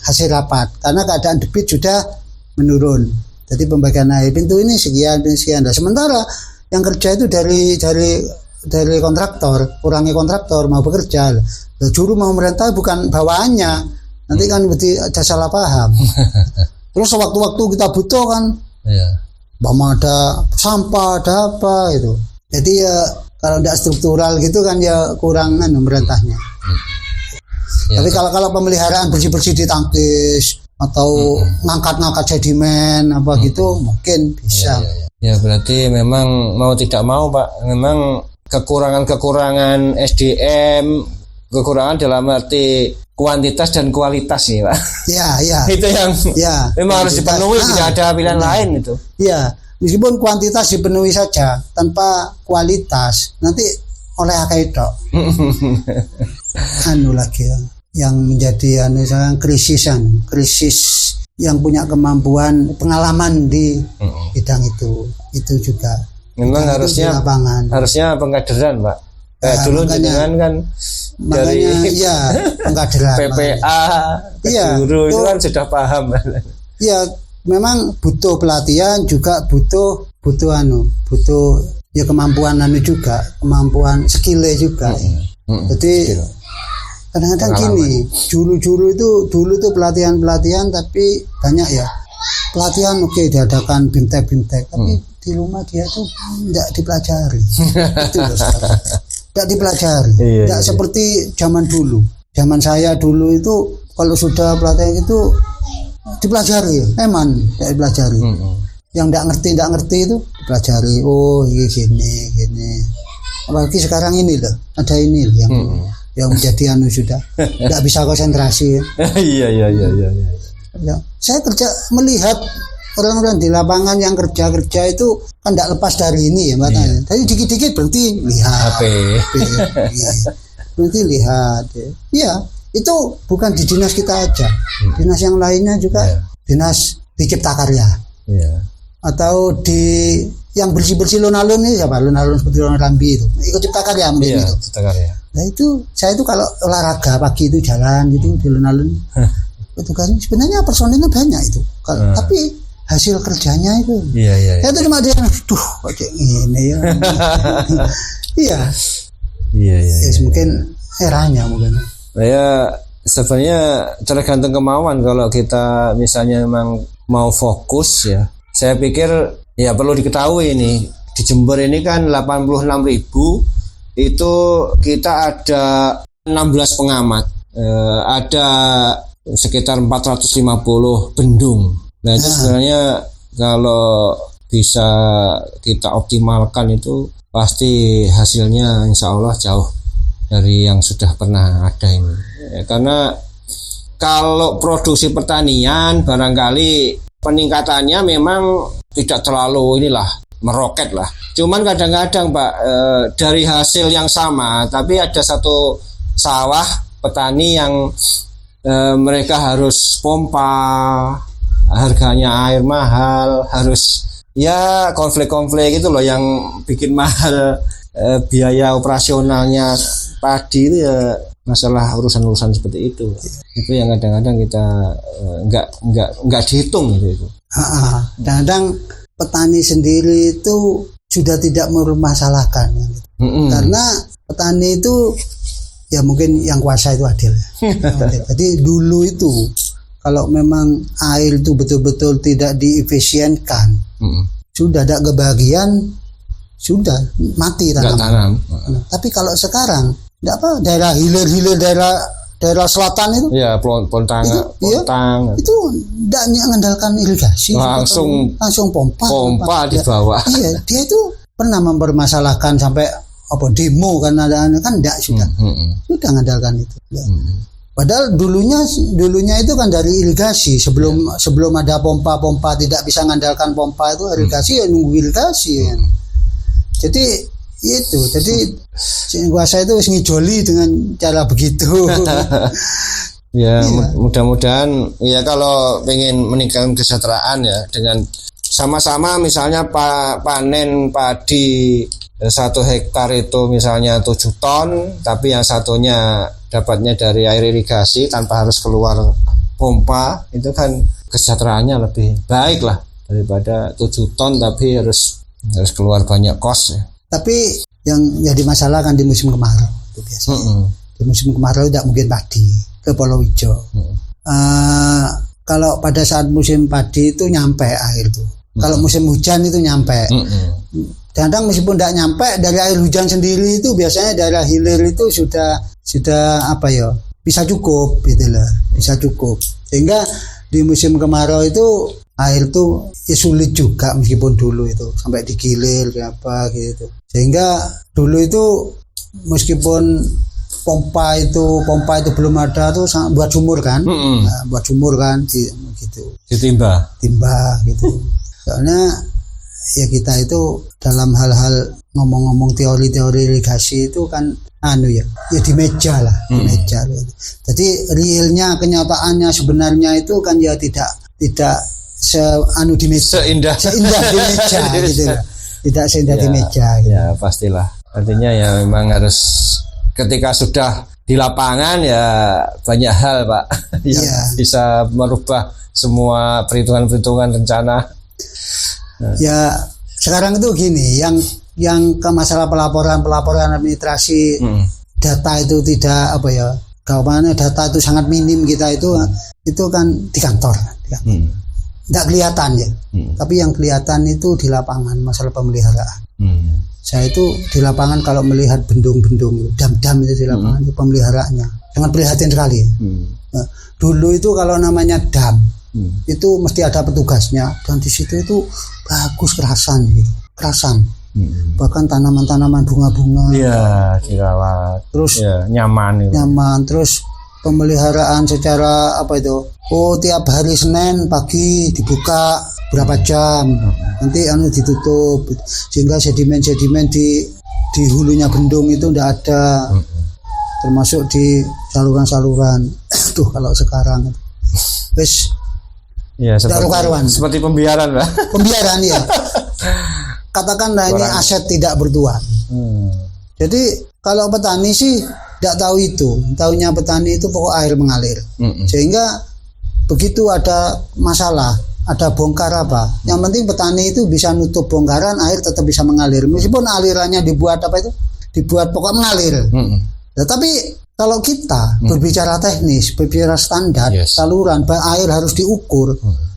hasil rapat, karena keadaan debit sudah menurun. Jadi pembagian air pintu ini sekian. Nah, sementara yang kerja itu dari kontraktor, kurangi kontraktor mau bekerja. Juru mau merintah bukan bawaannya, nanti kan ada salah paham. Terus sewaktu-waktu kita butuh kan, bahwa ada sampah, ada apa itu. Jadi ya kalau tidak struktural gitu kan ya kurang merintahnya. Ya, Tapi kalau pemeliharaan bersih-bersih di tangkis atau ngangkat-ngangkat sedimen apa gitu mungkin bisa. Ya, berarti memang mau tidak mau Pak, memang kekurangan SDM, kekurangan dalam arti kuantitas dan kualitas nih Pak. Ya. Itu yang memang harus dipenuhi, tidak ada pilihan lain itu. Ya, meskipun kuantitas dipenuhi saja tanpa kualitas nanti oleh akeh tok. Lagi yang menjadi krisis yang punya kemampuan pengalaman di bidang itu juga. Memang harusnya pengkaderan Pak. Dulu dengan kan dari pengkaderan PPA, guru itu kan sudah paham. Iya, memang butuh pelatihan juga butuh ya kemampuan juga, kemampuan skill juga. Jadi kadang-kadang gini, dulu itu pelatihan tapi banyak ya pelatihan diadakan bimtek tapi di rumah dia tuh tidak dipelajari. Itu loh sekarang. Tidak dipelajari. Tidak seperti zaman dulu. Zaman saya dulu itu kalau sudah pelatihan itu dipelajari, memang tidak dipelajari. Yang tidak ngerti itu dipelajari. Oh ini gini. Apalagi sekarang ini loh, ada ini yang menjadi sudah tidak bisa konsentrasi. Iya. Ya, saya melihat orang-orang di lapangan yang kerja itu kan tidak lepas dari ini ya Mbak. Tapi dikit-dikit berhenti lihat. Berhenti lihat. Iya, itu bukan di dinas kita aja. Dinas yang lainnya juga, dinas di Cipta Karya. Atau di yang bersih-bersih alun-alun ini siapa? Alun-alun seperti orang Rambi itu. Ikut Cipta Karya mungkin itu. Cipta Karya. Nah saya itu kalau olahraga pagi itu jalan gitu di alun-alun. Itu kan sebenarnya personilnya banyak itu. Tapi hasil kerjanya itu. Iya. Saya itu cuma dia, kok kayak gini ya. Iya. Ya, mungkin eranya mungkin. Ya sebenarnya tergantung kemauan. Kalau kita misalnya memang mau fokus ya, saya pikir ya perlu diketahui ini di Jember ini kan 86.000 itu kita ada 16 pengamat, ada sekitar 450 bendung. Nah itu sebenarnya kalau bisa kita optimalkan itu pasti hasilnya insya Allah jauh dari yang sudah pernah ada ini. Karena kalau produksi pertanian barangkali peningkatannya memang tidak terlalu meroket lah. Cuman kadang-kadang Pak dari hasil yang sama tapi ada satu sawah petani yang mereka harus pompa, harganya air mahal, harus konflik-konflik gitu loh yang bikin mahal biaya operasionalnya padi itu ya masalah urusan-urusan seperti itu. Itu yang kadang-kadang kita nggak dihitung gitu. Kadang-kadang petani sendiri itu sudah tidak mempermasalahkan gitu. Karena petani itu ya mungkin yang kuasa itu adil. Jadi dulu itu kalau memang air itu betul-betul tidak diefisienkan, sudah ada kebahagiaan, sudah mati tanam. Tapi kalau sekarang tidak apa, daerah hilir daerah selatan itu pontang itu tidak mengandalkan irigasi, langsung pompa di bawah. Iya, dia itu pernah mempermasalahkan sampai demo kan tidak sudah mengandalkan itu. Padahal dulunya itu kan dari irigasi, sebelum ada pompa tidak bisa mengandalkan pompa itu irigasi nunggu irigasi kan. Jadi kuasa itu ngijoli dengan cara begitu. Mudah-mudahan ya kalau pengen meningkatkan kesejahteraan ya dengan sama-sama misalnya panen padi 1 hektar itu misalnya 7 ton, tapi yang satunya dapatnya dari air irigasi tanpa harus keluar pompa, itu kan kesejahteraannya lebih baik lah daripada 7 ton tapi harus keluar banyak kos ya. Tapi yang jadi masalah kan di musim kemarau itu biasanya. Di musim kemarau tidak mungkin padi ke Pulau Ijo. Kalau pada saat musim padi itu nyampe air itu. Kalau musim hujan itu nyampe. Kadang meskipun tidak nyampe dari air hujan sendiri itu biasanya daerah hilir itu sudah bisa cukup gitu loh, bisa cukup. Sehingga di musim kemarau itu air tuh ya sulit juga meskipun dulu itu sampai digilir apa gitu. Sehingga dulu itu meskipun pompa itu belum ada tuh buat sumur kan, nah, buat sumur kan gitu. Ditimba gitu. Soalnya ya kita itu dalam hal-hal ngomong-ngomong teori-teori irigasi itu kan ya di meja lah, di meja gitu. Jadi realnya kenyataannya sebenarnya itu kan ya tidak di meja, seindah di meja gitu lah. Tidak seindah di meja gitu. Ya pastilah. Artinya ya memang harus ketika sudah di lapangan ya banyak hal Pak yang bisa merubah semua perhitungan rencana. Ya sekarang itu gini, yang ke masalah pelaporan administrasi data itu tidak gampangnya data itu sangat minim kita itu kan di kantor. Tidak kelihatan ya, tapi yang kelihatan itu di lapangan masalah pemeliharaan. Saya itu di lapangan kalau melihat bendung-bendung, dam-dam itu di lapangan itu pemeliharaannya sangat prihatin sekali. Nah, dulu itu kalau namanya dam itu mesti ada petugasnya dan di situ itu bagus kerasan. Bahkan tanaman-tanaman bunga-bunga. Iya, dirawat. Terus nyaman. Terus pemeliharaan secara tiap hari Senin pagi dibuka berapa jam, nanti ditutup sehingga sedimen di hulunya bendung itu tidak ada, termasuk di saluran-saluran. Tuh kalau sekarang wis seperti pembiaran lah. Pembiaran ya. Katakanlah ini aset tidak bertuan. Jadi kalau petani sih tidak tahu itu, tahunya petani itu pokok air mengalir. Sehingga begitu ada masalah, ada bongkar yang penting petani itu bisa nutup bongkaran, air tetap bisa mengalir. Meskipun alirannya dibuat pokok mengalir. Nah, tapi kalau kita berbicara teknis, berbicara standar, saluran, air harus diukur.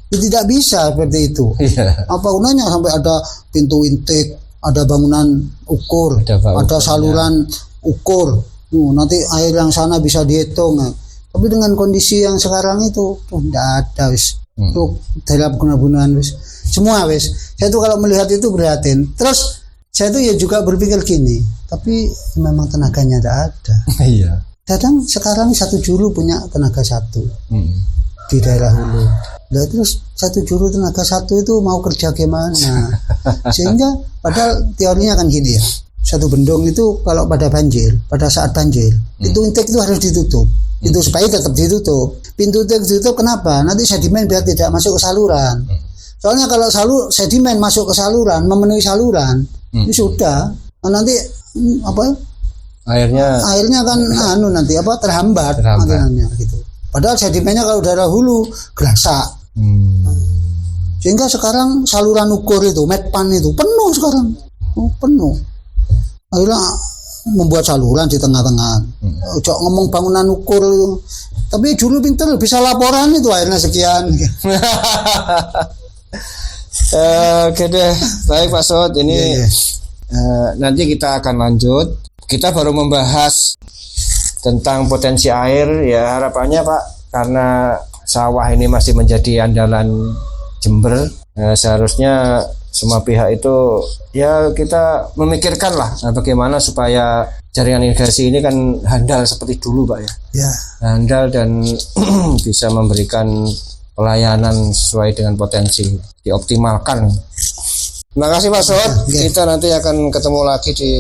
Itu tidak bisa seperti itu. Apa gunanya sampai ada pintu intake, ada bangunan ukur, ada saluran ukur. Nanti air yang sana bisa dihitung. Tapi dengan kondisi yang sekarang itu tidak ada Tuh dalam guna-gunaan semua Saya tuh kalau melihat itu prihatin. Terus saya tuh ya juga berpikir gini, tapi memang tenaganya tidak ada. Iya. Kadang sekarang satu juru punya tenaga satu di daerah hulu. Nah, terus satu juru tenaga satu itu mau kerja gimana? Sehingga padahal teorinya kan gini ya. Satu bendung itu kalau pada saat banjir, pintu intake itu harus ditutup. Itu supaya tetap ditutup. Pintu intake ditutup kenapa? Nanti sedimen biar tidak masuk ke saluran. Soalnya kalau sedimen masuk ke saluran, memenuhi saluran, ini sudah nanti airnya kan nanti terhambat. Alirannya gitu. Padahal sedimennya kalau daerah hulu gerasak. Sehingga sekarang saluran ukur itu, medpan itu penuh sekarang. Penuh. Akhirnya membuat saluran di tengah-tengah. Ngomong bangunan ukur itu. Tapi dulu pintar bisa laporan itu airnya sekian. Oke deh, baik Pak Sot. Ini nanti kita akan lanjut. Kita baru membahas tentang potensi air ya, harapannya Pak, karena sawah ini masih menjadi andalan Jember, seharusnya semua pihak itu ya kita memikirkan lah bagaimana supaya jaringan irigasi ini kan handal seperti dulu Pak ya. Handal dan bisa memberikan pelayanan sesuai dengan potensi, dioptimalkan. Terima kasih Pak Sot. Kita nanti akan ketemu lagi di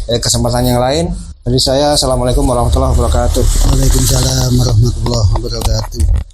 kesempatan yang lain. Dari saya, assalamualaikum warahmatullahi wabarakatuh. Waalaikumsalam warahmatullahi wabarakatuh.